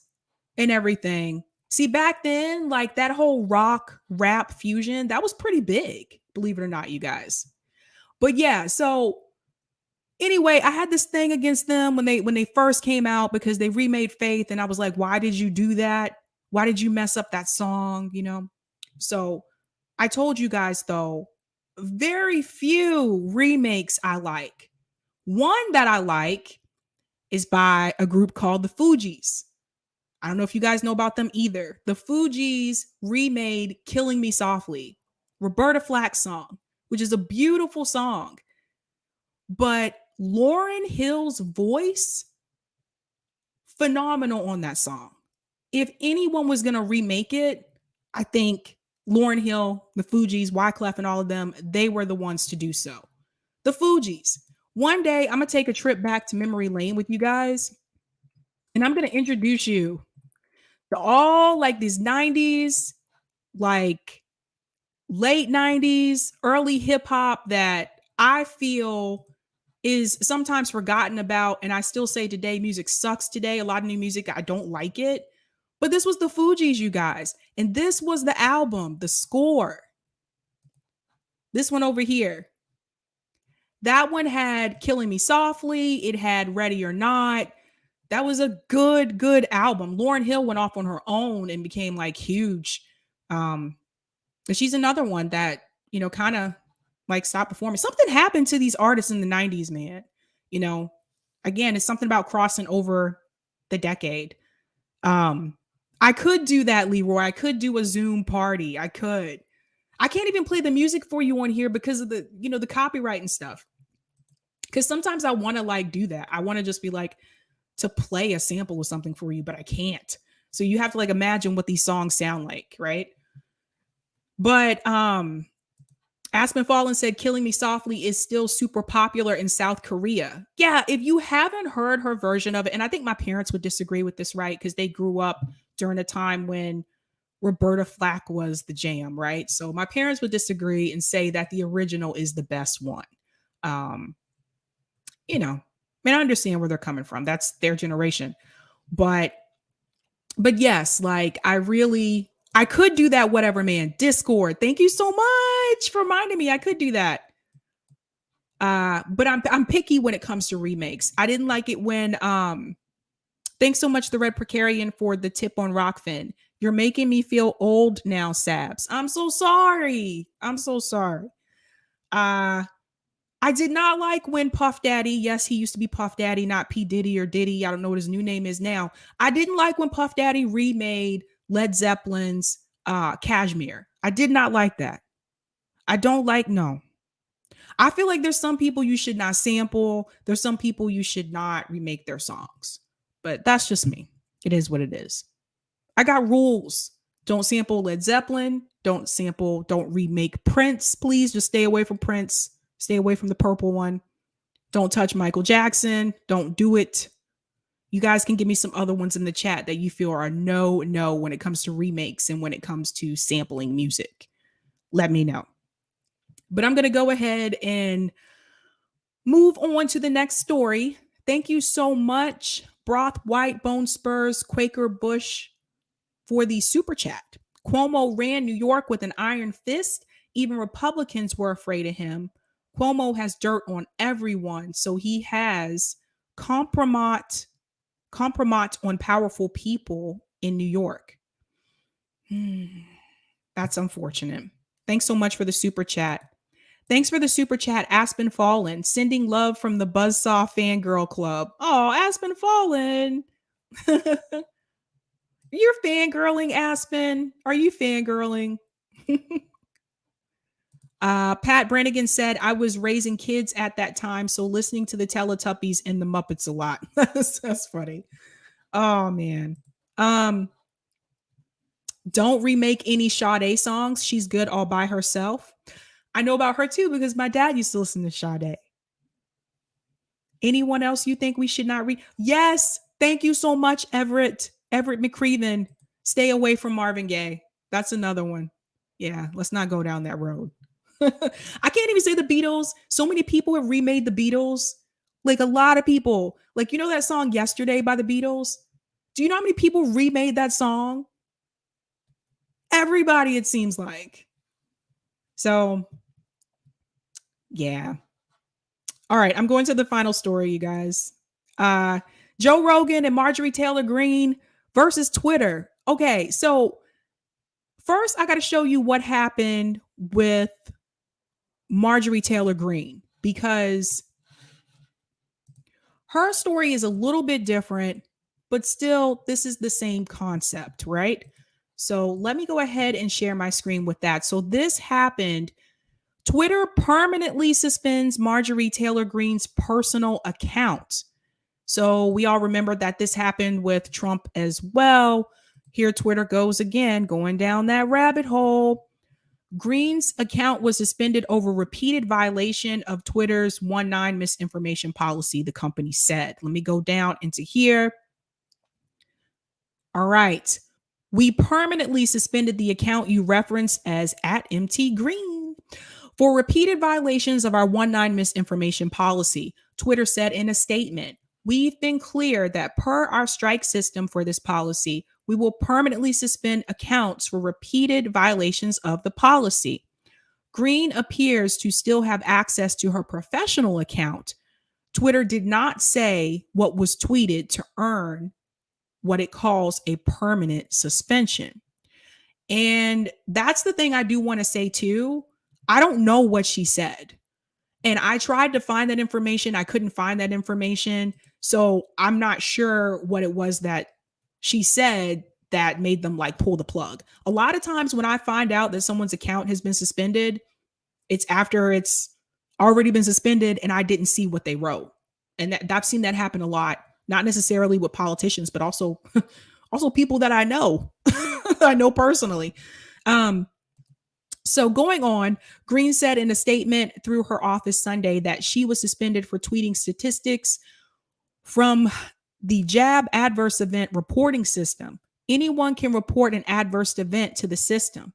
and everything. See, back then, like that whole rock rap fusion, that was pretty big, believe it or not, you guys. But yeah, so anyway, I had this thing against them when they first came out because they remade Faith, and I was like, why did you do that? Why did you mess up that song? You know? So I told you guys though, very few remakes I like. One that I like is by a group called the Fugees. I don't know if you guys know about them either. The Fugees remade Killing Me Softly, Roberta Flack's song, which is a beautiful song. But Lauryn Hill's voice, phenomenal on that song. If anyone was going to remake it, I think Lauryn Hill, the Fugees, Wyclef, and all of them, they were the ones to do so. The Fugees. One day, I'm going to take a trip back to memory lane with you guys, and I'm going to introduce you to all like these 90s, like late 90s, early hip hop that I feel is sometimes forgotten about. And I still say today, music sucks today. A lot of new music, I don't like it. But this was the Fugees, you guys. And this was the album, the score. This one over here. That one had Killing Me Softly. It had Ready or Not. That was a good album. Lauryn Hill went off on her own and became like huge. And she's another one that, you know, kind of like stopped performing. Something happened to these artists in the 90s, man. You know, again, it's something about crossing over the decade. I could do that, Leroy. I could do a Zoom party. I could. I can't even play the music for you on here because of the, you know, the copyright and stuff. Because sometimes I want to like do that. I want to just be like, to play a sample of something for you, but I can't. So you have to like imagine what these songs sound like, right? But Aspen Fallen said Killing Me Softly is still super popular in South Korea. Yeah, if you haven't heard her version of it, and I think my parents would disagree with this, right? Because they grew up during a time when Roberta Flack was the jam, right? So my parents would disagree and say that the original is the best one. You know, I mean, I understand where they're coming from. That's their generation. But yes, like I could do that. Whatever, man. Discord. Thank you so much for reminding me. I could do that. But I'm picky when it comes to remakes. I didn't like it when thanks so much, the Red Precarian, for the tip on Rockfin. You're making me feel old now, Sabs. I'm so sorry. I'm so sorry. I did not like when Puff Daddy, yes, he used to be Puff Daddy, not P. Diddy or Diddy. I don't know what his new name is now. I didn't like when Puff Daddy remade Led Zeppelin's Cashmere. I did not like that. No. I feel like there's some people you should not sample. There's some people you should not remake their songs. But that's just me. It is what it is. I got rules. Don't sample Led Zeppelin. Don't remake Prince. Please just stay away from Prince. Stay away from the purple one. Don't touch Michael Jackson. Don't do it. You guys can give me some other ones in the chat that you feel are no when it comes to remakes and when it comes to sampling music. Let me know. But I'm going to go ahead and move on to the next story. Thank you so much, Broth White, Bone Spurs, Quaker Bush, for the super chat. Cuomo ran New York with an iron fist. Even Republicans were afraid of him. Cuomo has dirt on everyone, so he has compromise on powerful people in New York. That's unfortunate. Thanks so much for the super chat. Thanks for the super chat, Aspen Fallen. Sending love from the Buzzsaw Fangirl Club. Oh, Aspen Fallen. You're fangirling, Aspen. Are you fangirling? Pat Brannigan said, I was raising kids at that time, so listening to the Teletubbies and the Muppets a lot. That's funny. Oh, man. Don't remake any Sade songs. She's good all by herself. I know about her too because my dad used to listen to Sade. Anyone else you think we should not read? Yes. Thank you so much, Everett McCreven. Stay away from Marvin Gaye. That's another one. Yeah, let's not go down that road. I can't even say the Beatles. So many people have remade the Beatles. Like a lot of people. Like, you know that song Yesterday by the Beatles? Do you know how many people remade that song? Everybody, it seems like. So, yeah. All right, I'm going to the final story, you guys. Joe Rogan and Marjorie Taylor Greene versus Twitter. Okay, so first I got to show you what happened with Marjorie Taylor Greene because her story is a little bit different, but still this is the same concept, right? So let me go ahead and share my screen with that. So this happened. Twitter permanently suspends Marjorie Taylor Greene's personal account. So we all remember that this happened with Trump as well. Here Twitter goes again, going down that rabbit hole. Greene's account was suspended over repeated violation of Twitter's 19 misinformation policy, the company said. Let me go down into here. All right. We permanently suspended the account you referenced as @MTGreen for repeated violations of our 19 misinformation policy, Twitter said in a statement. We've been clear that per our strike system for this policy, we will permanently suspend accounts for repeated violations of the policy. Greene appears to still have access to her professional account. Twitter did not say what was tweeted to earn what it calls a permanent suspension. And that's the thing I do want to say too. I don't know what she said. And I tried to find that information. I couldn't find that information. So I'm not sure what it was that she said that made them like pull the plug. A lot of times when I find out that someone's account has been suspended, it's after it's already been suspended and I didn't see what they wrote. And I've seen that happen a lot. Not necessarily with politicians, but also people that I know, I know personally. So going on, Greene said in a statement through her office Sunday that she was suspended for tweeting statistics from the JAB adverse event reporting system. Anyone can report an adverse event to the system.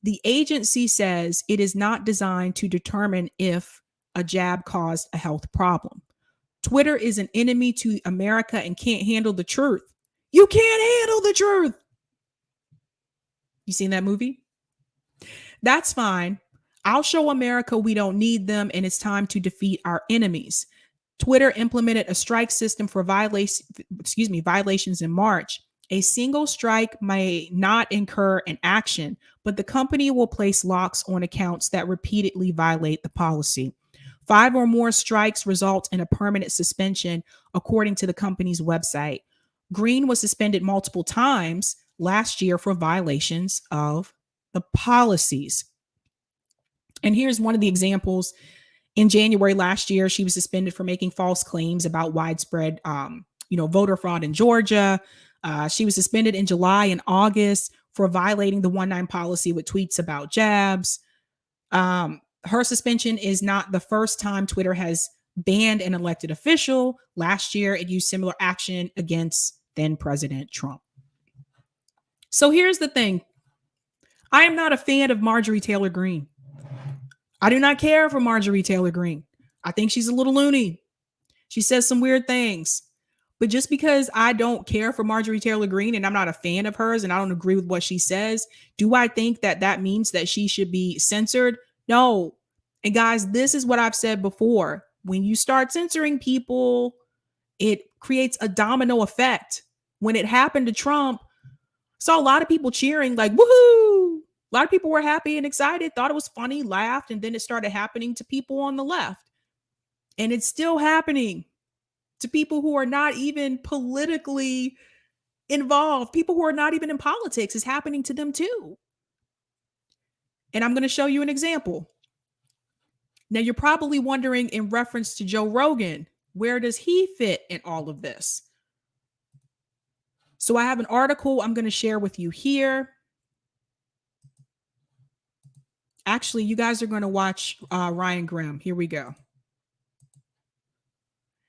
The agency says it is not designed to determine if a jab caused a health problem. Twitter is an enemy to America and can't handle the truth. You can't handle the truth. You seen that movie? That's fine. I'll show America we don't need them and it's time to defeat our enemies. Twitter implemented a strike system for violations in March. A single strike may not incur an action, but the company will place locks on accounts that repeatedly violate the policy. 5 or more strikes result in a permanent suspension, according to the company's website. Greene was suspended multiple times. last year for violations of the policies. And here's one of the examples. In January last year, she was suspended for making false claims about widespread, voter fraud in Georgia. She was suspended in July and August for violating the 1-9 policy with tweets about jabs. Her suspension is not the first time Twitter has banned an elected official. Last year, it used similar action against then President Trump. So here's the thing. I am not a fan of Marjorie Taylor Greene. I do not care for Marjorie Taylor Greene. I think she's a little loony. She says some weird things. But just because I don't care for Marjorie Taylor Greene and I'm not a fan of hers and I don't agree with what she says, do I think that that means that she should be censored? No. And guys, this is what I've said before. When you start censoring people, it creates a domino effect. When it happened to Trump, saw a lot of people cheering like, woohoo! A lot of people were happy and excited, thought it was funny, laughed, and then it started happening to people on the left. And it's still happening to people who are not even politically involved. People who are not even in politics is happening to them too. And I'm going to show you an example. Now, you're probably wondering, in reference to Joe Rogan, where does he fit in all of this? So I have an article I'm going to share with you here. Actually, you guys are going to watch Ryan Graham. Here we go.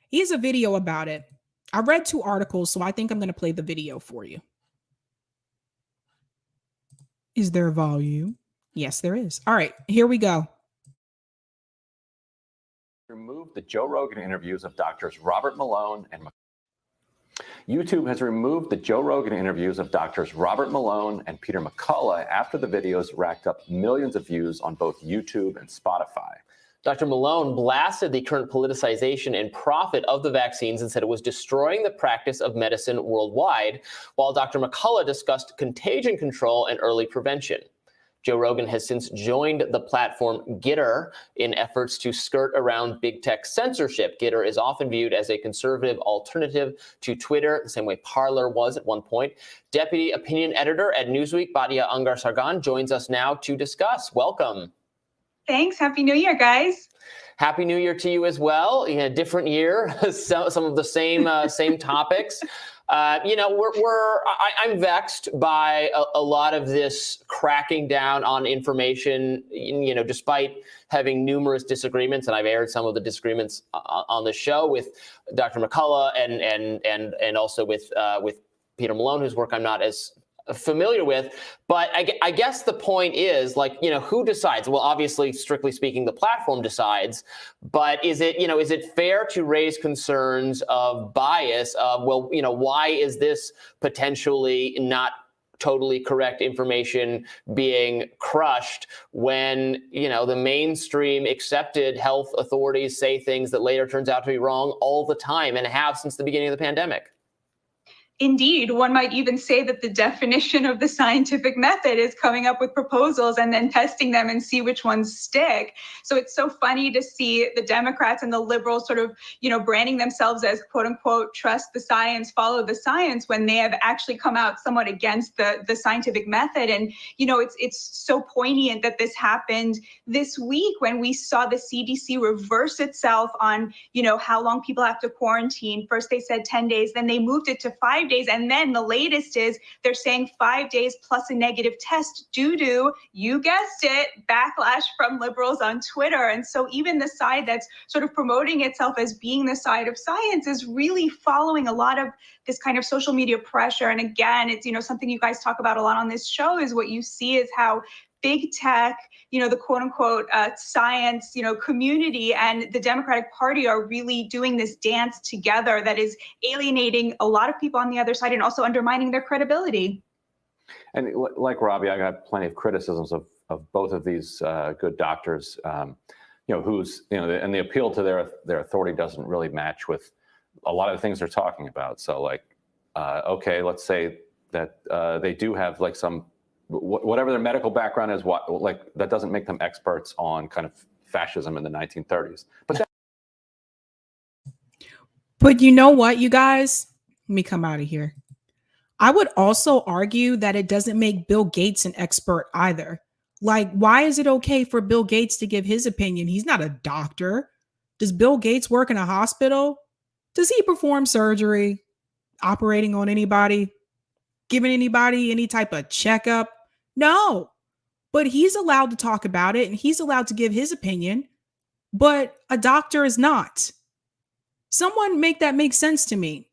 He has a video about it. I read 2 articles, so I think I'm going to play the video for you. Is there volume? Yes, there is. All right, here we go. Removed the Joe Rogan interviews of doctors Robert Malone and YouTube has removed the Joe Rogan interviews of doctors Robert Malone and Peter McCullough after the videos racked up millions of views on both YouTube and Spotify. Dr. Malone blasted the current politicization and profit of the vaccines and said it was destroying the practice of medicine worldwide, while Dr. McCullough discussed contagion control and early prevention. Joe Rogan has since joined the platform GREENE in efforts to skirt around big tech censorship. GREENE is often viewed as a conservative alternative to Twitter, the same way Parler was at one point. Deputy opinion editor at Newsweek, Badia Angar Sargon, joins us now to discuss. Welcome. Thanks. Happy New Year, guys. Happy New Year to you as well. Yeah, different year, some of the same topics. I'm vexed by a lot of this cracking down on information, despite having numerous disagreements, and I've aired some of the disagreements on the show with Dr. McCullough and also with Peter Malone, whose work I'm not as familiar with. But I guess the point is, who decides? Well, obviously, strictly speaking, the platform decides. But is it fair to raise concerns of bias of, why is this potentially not totally correct information being crushed when, the mainstream accepted health authorities say things that later turns out to be wrong all the time and have since the beginning of the pandemic? Indeed, one might even say that the definition of the scientific method is coming up with proposals and then testing them and see which ones stick. So it's so funny to see the Democrats and the liberals sort of, branding themselves as quote unquote, trust the science, follow the science, when they have actually come out somewhat against the scientific method. And, it's so poignant that this happened this week when we saw the CDC reverse itself on, how long people have to quarantine. First they said 10 days, then they moved it to 5 days. And then the latest is they're saying 5 days plus a negative test due to, you guessed it, backlash from liberals on Twitter. And so even the side that's sort of promoting itself as being the side of science is really following a lot of this kind of social media pressure. And again, it's, something you guys talk about a lot on this show is what you see is how big tech, the quote unquote science, community and the Democratic Party are really doing this dance together that is alienating a lot of people on the other side and also undermining their credibility. And like Robbie, I got plenty of criticisms of both of these good doctors, who's, and the appeal to their authority doesn't really match with a lot of the things they're talking about. So okay, let's say that they do have some, whatever their medical background is, that doesn't make them experts on kind of fascism in the 1930s. But you know what, you guys? Let me come out of here. I would also argue that it doesn't make Bill Gates an expert either. Like, why is it okay for Bill Gates to give his opinion? He's not a doctor. Does Bill Gates work in a hospital? Does he perform surgery, operating on anybody, giving anybody any type of checkup? No, but he's allowed to talk about it and he's allowed to give his opinion, but a doctor is not. Someone make that make sense to me.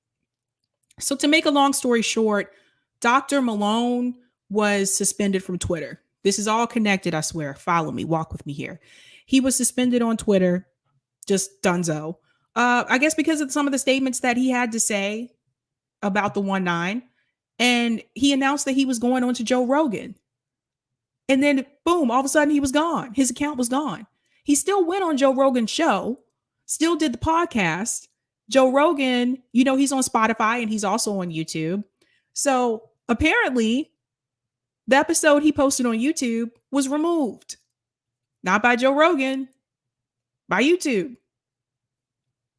So to make a long story short, Dr. Malone was suspended from Twitter. This is all connected, I swear. Follow me, walk with me here. He was suspended on Twitter, just dunzo. I guess because of some of the statements that he had to say about the 1-9. And he announced that he was going on to Joe Rogan. And then boom, all of a sudden he was gone. His account was gone. He still went on Joe Rogan's show, still did the podcast. Joe Rogan, you know, he's on Spotify and he's also on YouTube. So apparently the episode he posted on YouTube was removed. Not by Joe Rogan, by YouTube.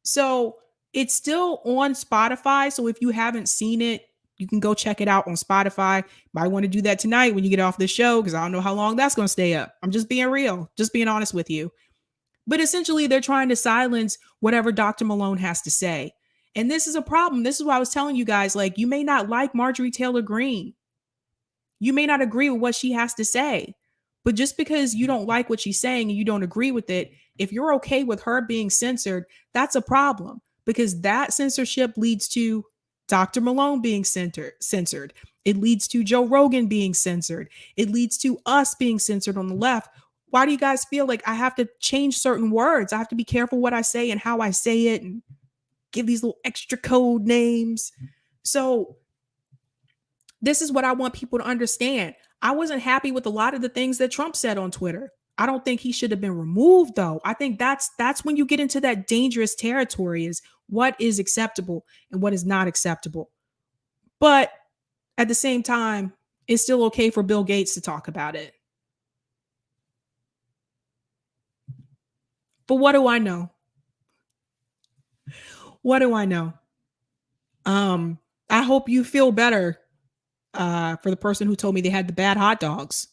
So it's still on Spotify. So if you haven't seen it, you can go check it out on Spotify. Might want to do that tonight when you get off the show because I don't know how long that's going to stay up. I'm just being real, just being honest with you. But essentially, they're trying to silence whatever Dr. Malone has to say. And this is a problem. This is why I was telling you guys, like, you may not like Marjorie Taylor Greene. You may not agree with what she has to say. But just because you don't like what she's saying and you don't agree with it, if you're okay with her being censored, that's a problem. Because that censorship leads to Dr. Malone being censored. It leads to Joe Rogan being censored. It leads to us being censored on the left. Why do you guys feel like I have to change certain words? I have to be careful what I say and how I say it and give these little extra code names. So this is what I want people to understand. I wasn't happy with a lot of the things that Trump said on Twitter. I don't think he should have been removed, though. I think that's when you get into that dangerous territory, is what is acceptable and what is not acceptable. But at the same time, it's still okay for Bill Gates to talk about it. But what do I know? What do I know? I hope you feel better for the person who told me they had the bad hot dogs.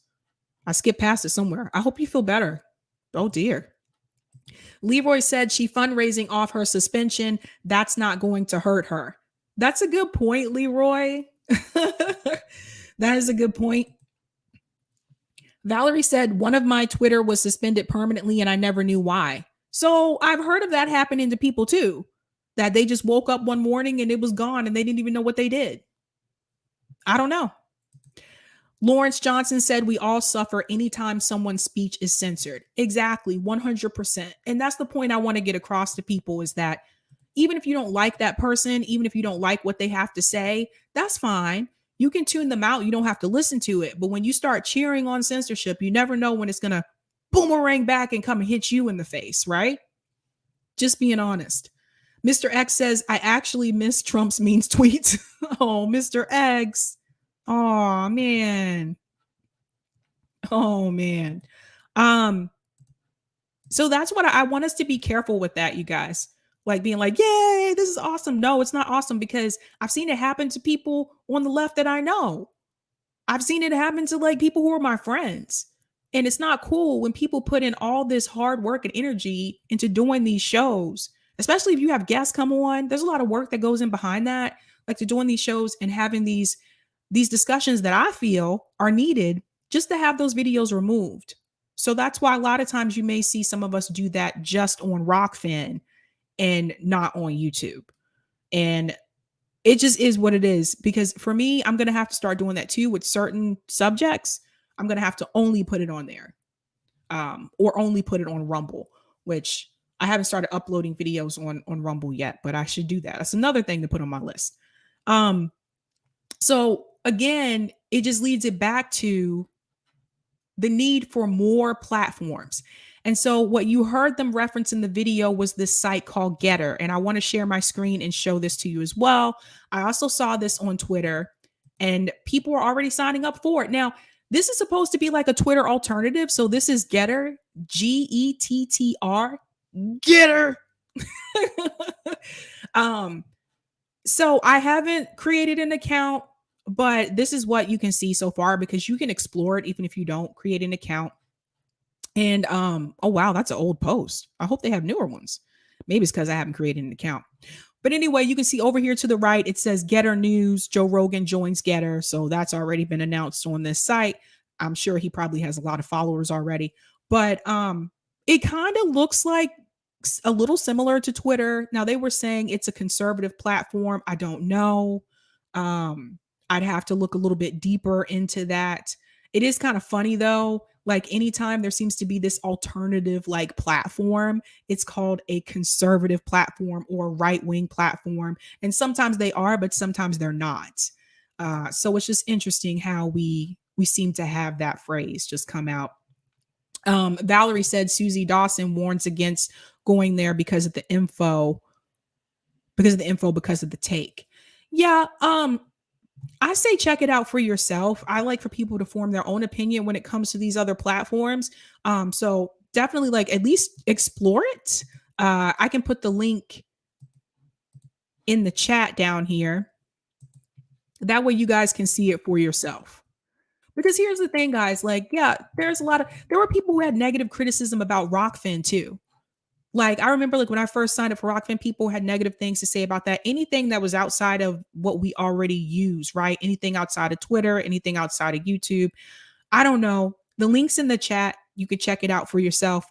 I skipped past it somewhere. I hope you feel better. Oh dear. Leroy said she fundraising off her suspension. That's not going to hurt her. That's a good point, Leroy. That is a good point. Valerie said one of my Twitter was suspended permanently and I never knew why. So I've heard of that happening to people too, that they just woke up one morning and it was gone and they didn't even know what they did. I don't know. Lawrence Johnson said we all suffer anytime someone's speech is censored. Exactly, 100%. And that's the point I want to get across to people, is that even if you don't like that person, even if you don't like what they have to say, that's fine. You can tune them out. You don't have to listen to it. But when you start cheering on censorship, you never know when it's going to boomerang back and come and hit you in the face, right? Just being honest. Mr. X says, I actually miss Trump's means tweets. Oh, Mr. X. Oh, man. Oh, man. So that's what I want us to be careful with, that, you guys. Like being like, yay, this is awesome. No, it's not awesome, because I've seen it happen to people on the left that I know. I've seen it happen to like people who are my friends. And it's not cool when people put in all this hard work and energy into doing these shows, especially if you have guests come on. There's a lot of work that goes in behind that, like to doing these shows and having these discussions that I feel are needed just to have those videos removed. So that's why a lot of times you may see some of us do that just on Rockfin and not on YouTube. And it just is what it is, because for me, I'm going to have to start doing that too with certain subjects. I'm going to have to only put it on there, or only put it on Rumble, which I haven't started uploading videos on Rumble yet, but I should do that. That's another thing to put on my list. So again, it just leads it back to the need for more platforms. And so what you heard them reference in the video was this site called Getter. And I want to share my screen and show this to you as well. I also saw this on Twitter and people are already signing up for it. Now, this is supposed to be like a Twitter alternative. So this is Getter, Gettr, Getter. So I haven't created an account. but this is what you can see so far because you can explore it even if you don't create an account. And oh wow, that's an old post. I hope they have newer ones. Maybe it's because I haven't created an account. But anyway, you can see over here to the right, it says Getter News. Joe Rogan joins Getter. So that's already been announced on this site. I'm sure he probably has a lot of followers already. But it kind of looks like a little similar to Twitter. Now they were saying it's a conservative platform. I don't know. I'd have to look a little bit deeper into that. It is kind of funny though. Like anytime there seems to be this alternative like platform, it's called a conservative platform or right-wing platform. And sometimes they are, but sometimes they're not. So it's just interesting how we seem to have that phrase just come out. Valerie said Susie Dawson warns against going there because of the info, because of the take. Yeah, I say check it out for yourself. I like for people to form their own opinion when it comes to these other platforms. So definitely like at least explore it. I can put the link in the chat down here. That way you guys can see it for yourself. Because here's the thing, guys, like, yeah, there were people who had negative criticism about Rockfin too. Like, I remember like when I first signed up for Rockfin, people had negative things to say about that. Anything that was outside of what we already use, right? Anything outside of Twitter, anything outside of YouTube. I don't know. The link's in the chat. You can check it out for yourself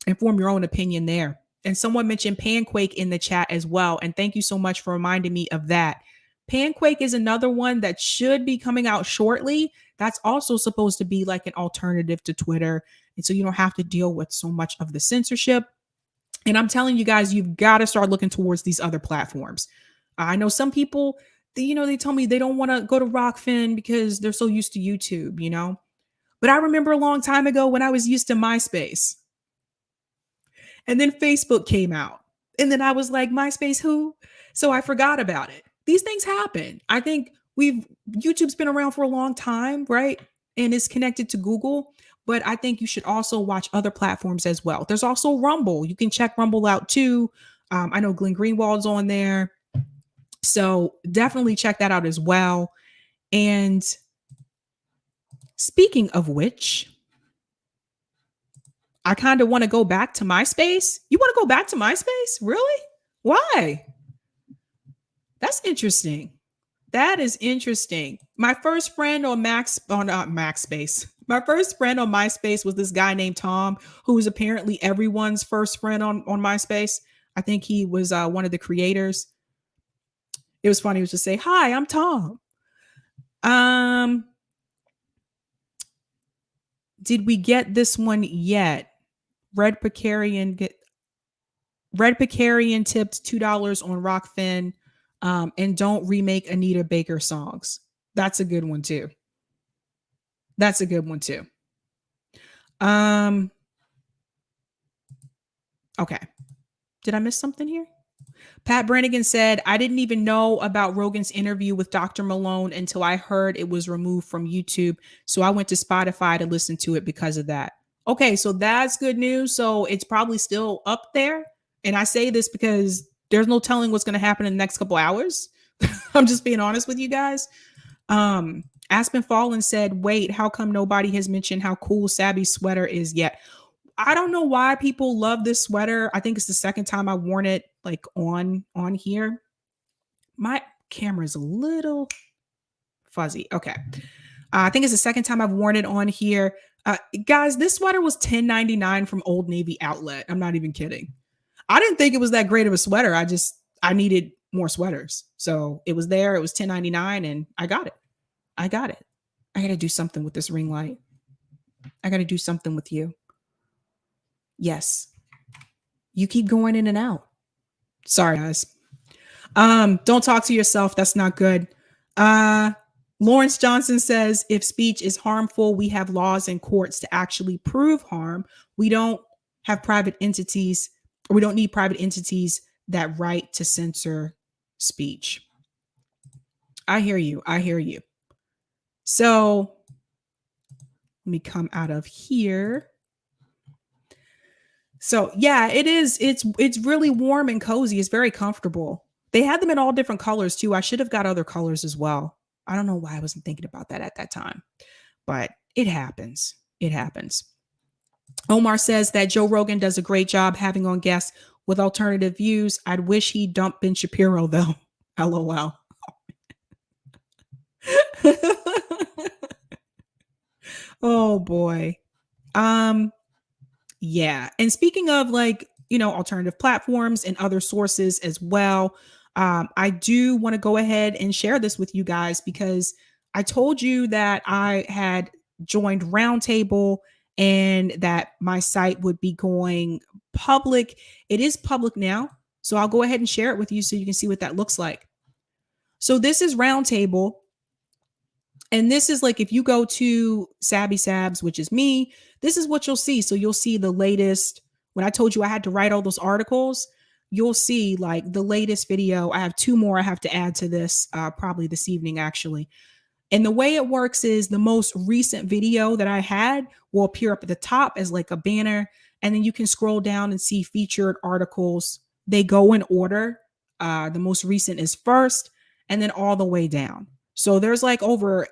and form your own opinion there. And someone mentioned Panquake in the chat as well. And thank you so much for reminding me of that. Panquake is another one that should be coming out shortly. That's also supposed to be like an alternative to Twitter. And so you don't have to deal with so much of the censorship. And I'm telling you guys, you've got to start looking towards these other platforms. I know some people, they tell me they don't want to go to Rockfin because they're so used to YouTube, But I remember a long time ago when I was used to MySpace. And then Facebook came out. And then I was like, MySpace who? So I forgot about it. These things happen. I think YouTube's been around for a long time, right? And it's connected to Google. But I think you should also watch other platforms as well. There's also Rumble. You can check Rumble out too. I know Glenn Greenwald's on there. So definitely check that out as well. And speaking of which, I kind of want to go back to MySpace. You want to go back to MySpace? Really? Why? That's interesting. That is interesting. My first friend on MaxSpace. My first friend on MySpace was this guy named Tom, who was apparently everyone's first friend on MySpace. I think he was one of the creators. It was funny. He was just say, "Hi, I'm Tom." Did we get this one yet? Red Picarian tipped $2 on Rockfin. And don't remake Anita Baker songs. That's a good one too. Okay. Did I miss something here? Pat Brannigan said, I didn't even know about Rogan's interview with Dr. Malone until I heard it was removed from YouTube. So I went to Spotify to listen to it because of that. Okay, so that's good news. So it's probably still up there. And I say this because there's no telling what's going to happen in the next couple hours. I'm just being honest with you guys. Aspen Fallen said, wait, how come nobody has mentioned how cool Sabby's sweater is yet? I don't know why people love this sweater. I think it's the second time I've worn it like on here. My camera is a little fuzzy. Okay. I think it's the second time I've worn it on here. Guys, this sweater was $10.99 from Old Navy Outlet. I'm not even kidding. I didn't think it was that great of a sweater. I needed more sweaters. So it was there. It was $10.99 and I got it. I got to do something with this ring light. I got to do something with you. Yes. You keep going in and out. Sorry, guys. Don't talk to yourself. That's not good. Lawrence Johnson says, if speech is harmful, we have laws and courts to actually prove harm. We don't have private entities, or we don't need private entities that right to censor speech. I hear you. So let me come out of here. So yeah, it is. It's really warm and cozy. It's very comfortable. They had them in all different colors too. I should have got other colors as well. I don't know why I wasn't thinking about that at that time, but it happens. It happens. Omar says that Joe Rogan does a great job having on guests with alternative views. I'd wish he dumped Ben Shapiro though. LOL. Oh boy. Yeah. And speaking of like, alternative platforms and other sources as well, I do want to go ahead and share this with you guys because I told you that I had joined Roundtable and that my site would be going public. It is public now. So I'll go ahead and share it with you so you can see what that looks like. So this is Roundtable. And this is like, if you go to Sabs, which is me, this is what you'll see. So you'll see the latest. When I told you I had to write all those articles, you'll see like the latest video. I have 2 more I have to add to this probably this evening, actually. And the way it works is the most recent video that I had will appear up at the top as like a banner. And then you can scroll down and see featured articles. They go in order. The most recent is first and then all the way down. So there's like over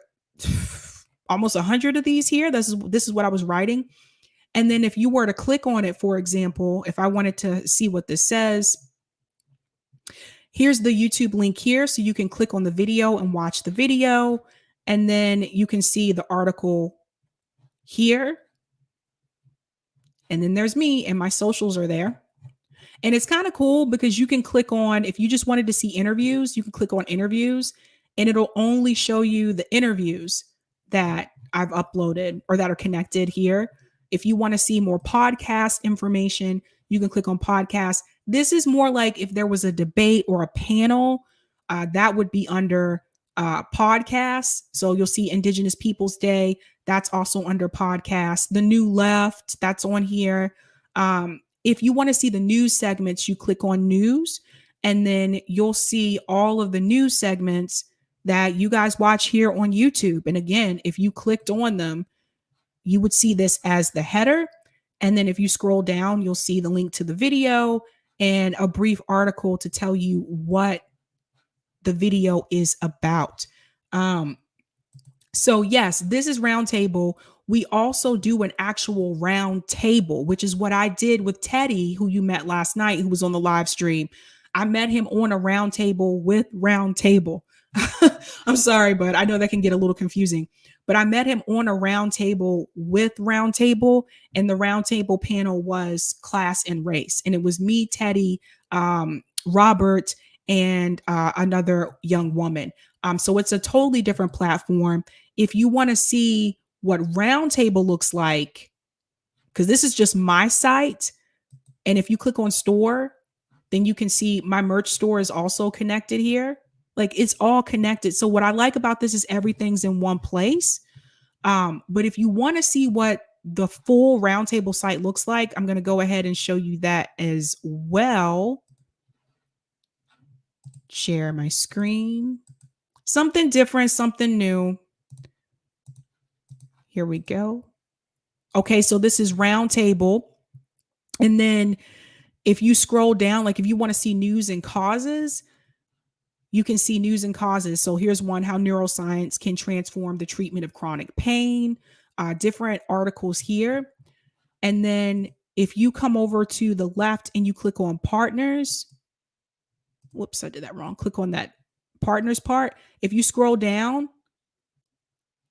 almost 100 of these here. This is what I was writing. And then if you were to click on it, for example, if I wanted to see what this says, here's the YouTube link here. So you can click on the video and watch the video. And then you can see the article here. And then there's me and my socials are there. And it's kind of cool because you can click on, if you just wanted to see interviews, you can click on interviews and it'll only show you the interviews that I've uploaded or that are connected here. If you want to see more podcast information, you can click on podcast. This is more like if there was a debate or a panel, that would be under podcasts. So you'll see Indigenous Peoples Day. That's also under podcasts. The New Left, that's on here. If you want to see the news segments, you click on news and then you'll see all of the news segments that you guys watch here on YouTube. And again, if you clicked on them, you would see this as the header. And then if you scroll down, you'll see the link to the video and a brief article to tell you what the video is about. So yes, this is Roundtable. We also do an actual round table, which is what I did with Teddy, who you met last night, who was on the live stream. I met him on a round table with Roundtable. I'm sorry, but I know that can get a little confusing. But I met him on a round table with Roundtable, and the Roundtable panel was class and race. And it was me, Teddy, Robert, and another young woman. So it's a totally different platform. If you want to see what Roundtable looks like, because this is just my site, and if you click on store, then you can see my merch store is also connected here. Like it's all connected. So what I like about this is everything's in one place. But if you want to see what the full Roundtable site looks like, I'm going to go ahead and show you that as well. Share my screen. Something different, something new. Here we go. Okay, so this is Roundtable. And then if you scroll down, like if you want to see news and causes, you can see news and causes. So here's one, how neuroscience can transform the treatment of chronic pain, different articles here. And then if you come over to the left and you click on partners, whoops, I did that wrong. Click on that partners part. If you scroll down,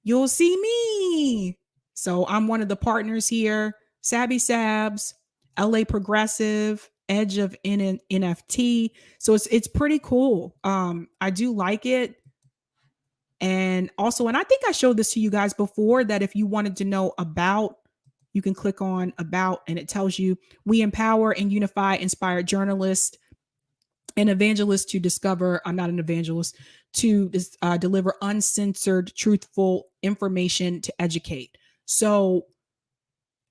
you'll see me. So I'm one of the partners here, Sabby Sabs, LA Progressive, Edge of NFT. So it's pretty cool. I do like it. And also, and I think I showed this to you guys before, that if you wanted to know about, you can click on about and it tells you we empower and unify inspired journalists and evangelists to discover, I'm not an evangelist, to deliver uncensored, truthful information to educate. So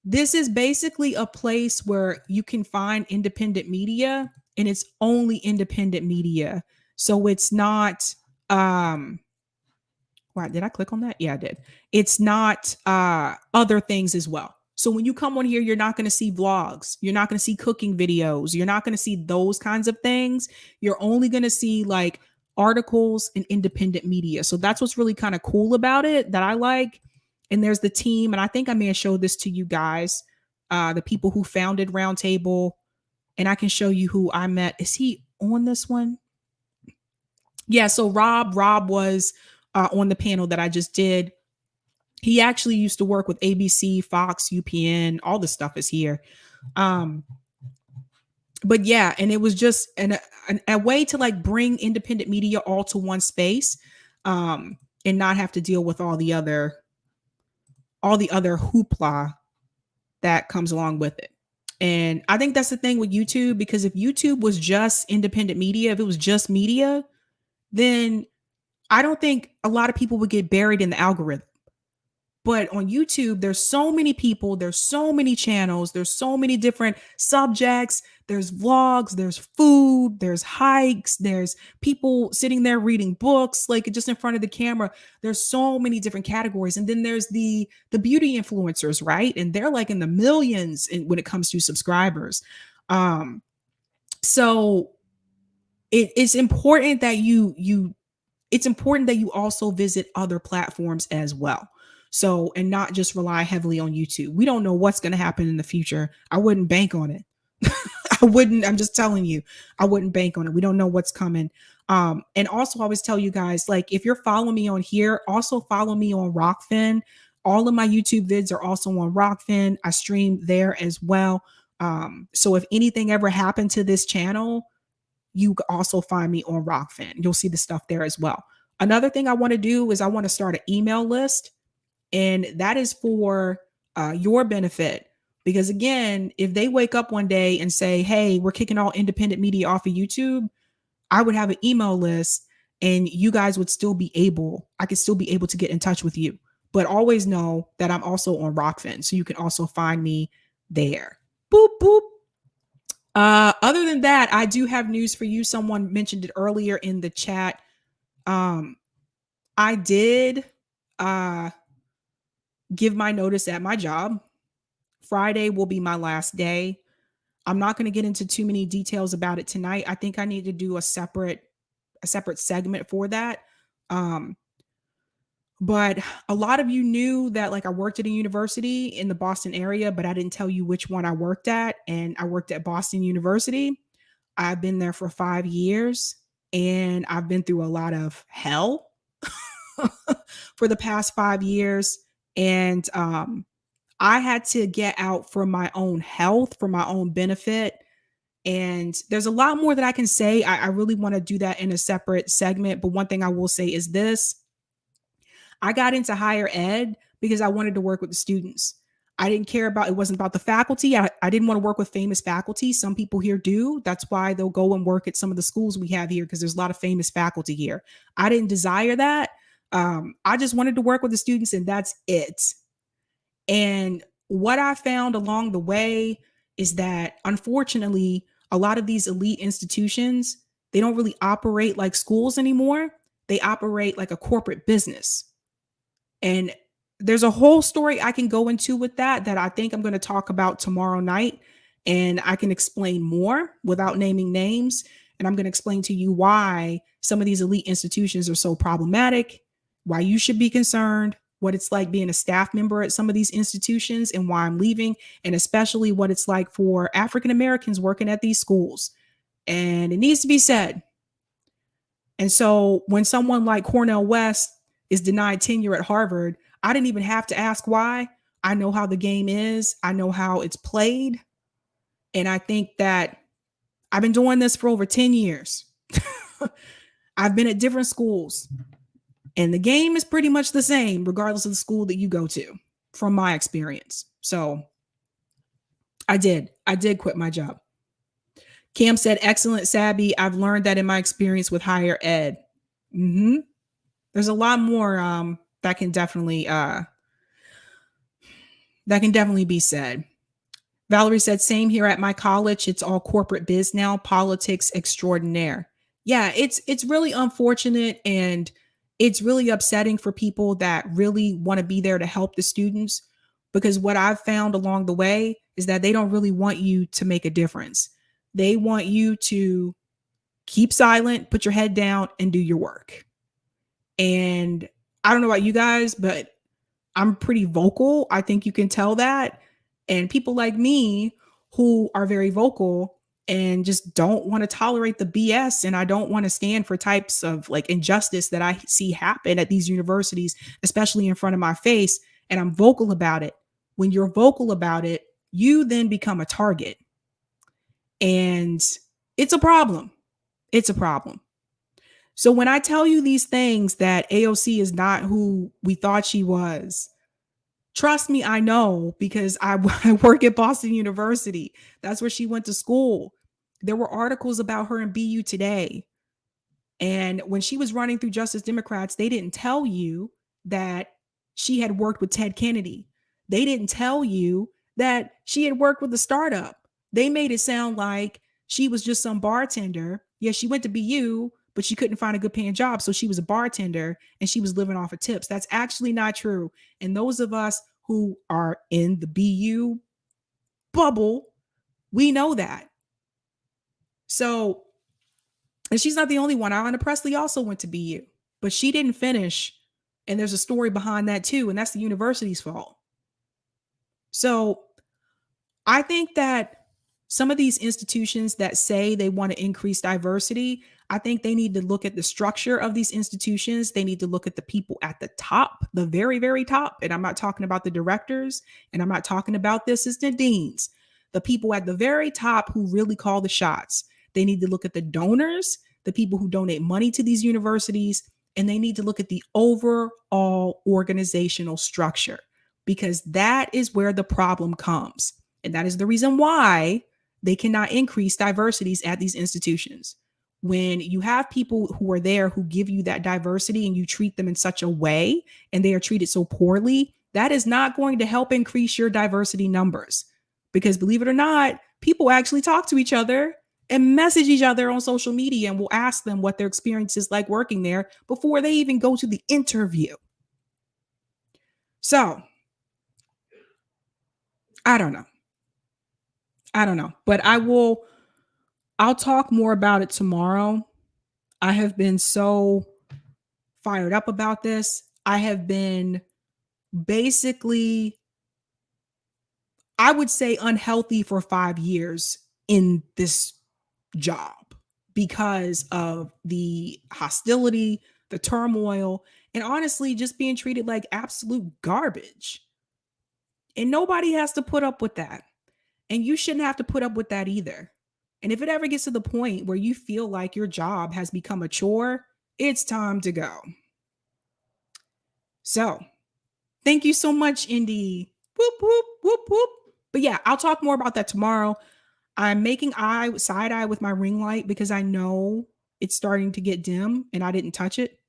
this is basically a place where you can find independent media, and it's only independent media. So it's not, wow, did I click on that? Yeah, I did. It's not other things as well. So when you come on here, you're not going to see vlogs. You're not going to see cooking videos. You're not going to see those kinds of things. You're only going to see like articles, and independent media. So that's what's really kind of cool about it that I like. And there's the team. And I think I may have showed this to you guys, the people who founded Roundtable. And I can show you who I met. Is he on this one? Yeah. So Rob was on the panel that I just did. He actually used to work with ABC, Fox, UPN, all the stuff is here. But yeah, and it was just a way to like bring independent media all to one space, and not have to deal with all the other hoopla that comes along with it. And I think that's the thing with YouTube, because if YouTube was just independent media, if it was just media, then I don't think a lot of people would get buried in the algorithm. But on YouTube, there's so many people, there's so many channels, there's so many different subjects, there's vlogs, there's food, there's hikes, there's people sitting there reading books, like just in front of the camera. There's so many different categories. And then there's the beauty influencers, right? And they're like in the millions when it comes to subscribers. So it's important that it's important that you also visit other platforms as well. So, and not just rely heavily on YouTube. We don't know what's going to happen in the future. I wouldn't bank on it. I'm just telling you, I wouldn't bank on it. We don't know what's coming. And also I always tell you guys, like, if you're following me on here, also follow me on Rockfin. All of my YouTube vids are also on Rockfin. I stream there as well. So if anything ever happened to this channel, you can also find me on Rockfin. You'll see the stuff there as well. Another thing I want to do is I want to start an email list. And that is for your benefit. Because again, if they wake up one day and say, hey, we're kicking all independent media off of YouTube, I would have an email list and you guys would still be able, I could still be able to get in touch with you. But always know that I'm also on Rockfin. So you can also find me there. Boop, boop. Other than that, I do have news for you. Someone mentioned it earlier in the chat. I did give my notice at my job. Friday will be my last day. I'm not going to get into too many details about it tonight. I think I need to do a separate segment for that. But a lot of you knew that, like, I worked at a university in the Boston area, but I didn't tell you which one I worked at. And I worked at Boston University. I've been there for 5 years and I've been through a lot of hell for the past 5 years. And I had to get out for my own health, for my own benefit. And there's a lot more that I can say. I really want to do that in a separate segment. But one thing I will say is this. I got into higher ed because I wanted to work with the students. I didn't care about, it wasn't about the faculty. I didn't want to work with famous faculty. Some people here do. That's why they'll go and work at some of the schools we have here, because there's a lot of famous faculty here. I didn't desire that. I just wanted to work with the students, and that's it. And what I found along the way is that, unfortunately, a lot of these elite institutions, they don't really operate like schools anymore. They operate like a corporate business. And there's a whole story I can go into with that I think I'm going to talk about tomorrow night. And I can explain more without naming names. And I'm going to explain to you why some of these elite institutions are so problematic, why you should be concerned, what it's like being a staff member at some of these institutions and why I'm leaving, and especially what it's like for African Americans working at these schools. And it needs to be said. And so when someone like Cornel West is denied tenure at Harvard, I didn't even have to ask why. I know how the game is. I know how it's played. And I think that I've been doing this for over 10 years. I've been at different schools. And the game is pretty much the same, regardless of the school that you go to, from my experience. So I did quit my job. Cam said, excellent, Sabby. I've learned that in my experience with higher ed. There's a lot more that can definitely be said. Valerie said, same here at my college. It's all corporate biz now, politics extraordinaire. Yeah, it's really unfortunate, and it's really upsetting for people that really want to be there to help the students, because what I've found along the way is that they don't really want you to make a difference. They want you to keep silent, put your head down, and do your work. And I don't know about you guys, but I'm pretty vocal. I think you can tell that. And people like me who are very vocal and just don't want to tolerate the BS, and I don't want to stand for types of like injustice that I see happen at these universities, especially in front of my face, and I'm vocal about it. When you're vocal about it, you then become a target. And it's a problem. It's a problem. So when I tell you these things that AOC is not who we thought she was, trust me, I know, because I work at Boston University. That's where she went to school. There were articles about her in BU Today. And when she was running through Justice Democrats, they didn't tell you that she had worked with Ted Kennedy. They didn't tell you that she had worked with a startup. They made it sound like she was just some bartender. Yeah, she went to BU, but she couldn't find a good paying job. So she was a bartender and she was living off of tips. That's actually not true. And those of us who are in the BU bubble, we know that. So, and she's not the only one. Ayanna Pressley also went to BU, but she didn't finish. And there's a story behind that too. And that's the university's fault. So I think that some of these institutions that say they want to increase diversity, I think they need to look at the structure of these institutions. They need to look at the people at the top, the very, very top. And I'm not talking about the directors, and I'm not talking about the assistant deans, the people at the very top who really call the shots. They need to look at the donors, the people who donate money to these universities, and they need to look at the overall organizational structure, because that is where the problem comes. And that is the reason why they cannot increase diversities at these institutions. When you have people who are there who give you that diversity and you treat them in such a way and they are treated so poorly, that is not going to help increase your diversity numbers. Because believe it or not, people actually talk to each other and message each other on social media, and will ask them what their experience is like working there before they even go to the interview. So, I don't know. But I'll talk more about it tomorrow. I have been so fired up about this. I have been basically, I would say, unhealthy for 5 years in this job because of the hostility, the turmoil, and honestly, just being treated like absolute garbage. And nobody has to put up with that. And you shouldn't have to put up with that either. And if it ever gets to the point where you feel like your job has become a chore, it's time to go. So, thank you so much, Indy. Whoop, whoop, whoop, whoop. But yeah, I'll talk more about that tomorrow. I'm making side eye with my ring light because I know it's starting to get dim and I didn't touch it.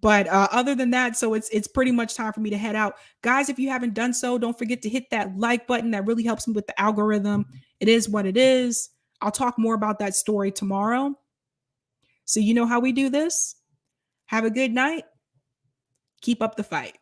But other than that, so it's pretty much time for me to head out. Guys, if you haven't done so, don't forget to hit that like button. That really helps me with the algorithm. It is what it is. I'll talk more about that story tomorrow. So you know how we do this. Have a good night. Keep up the fight.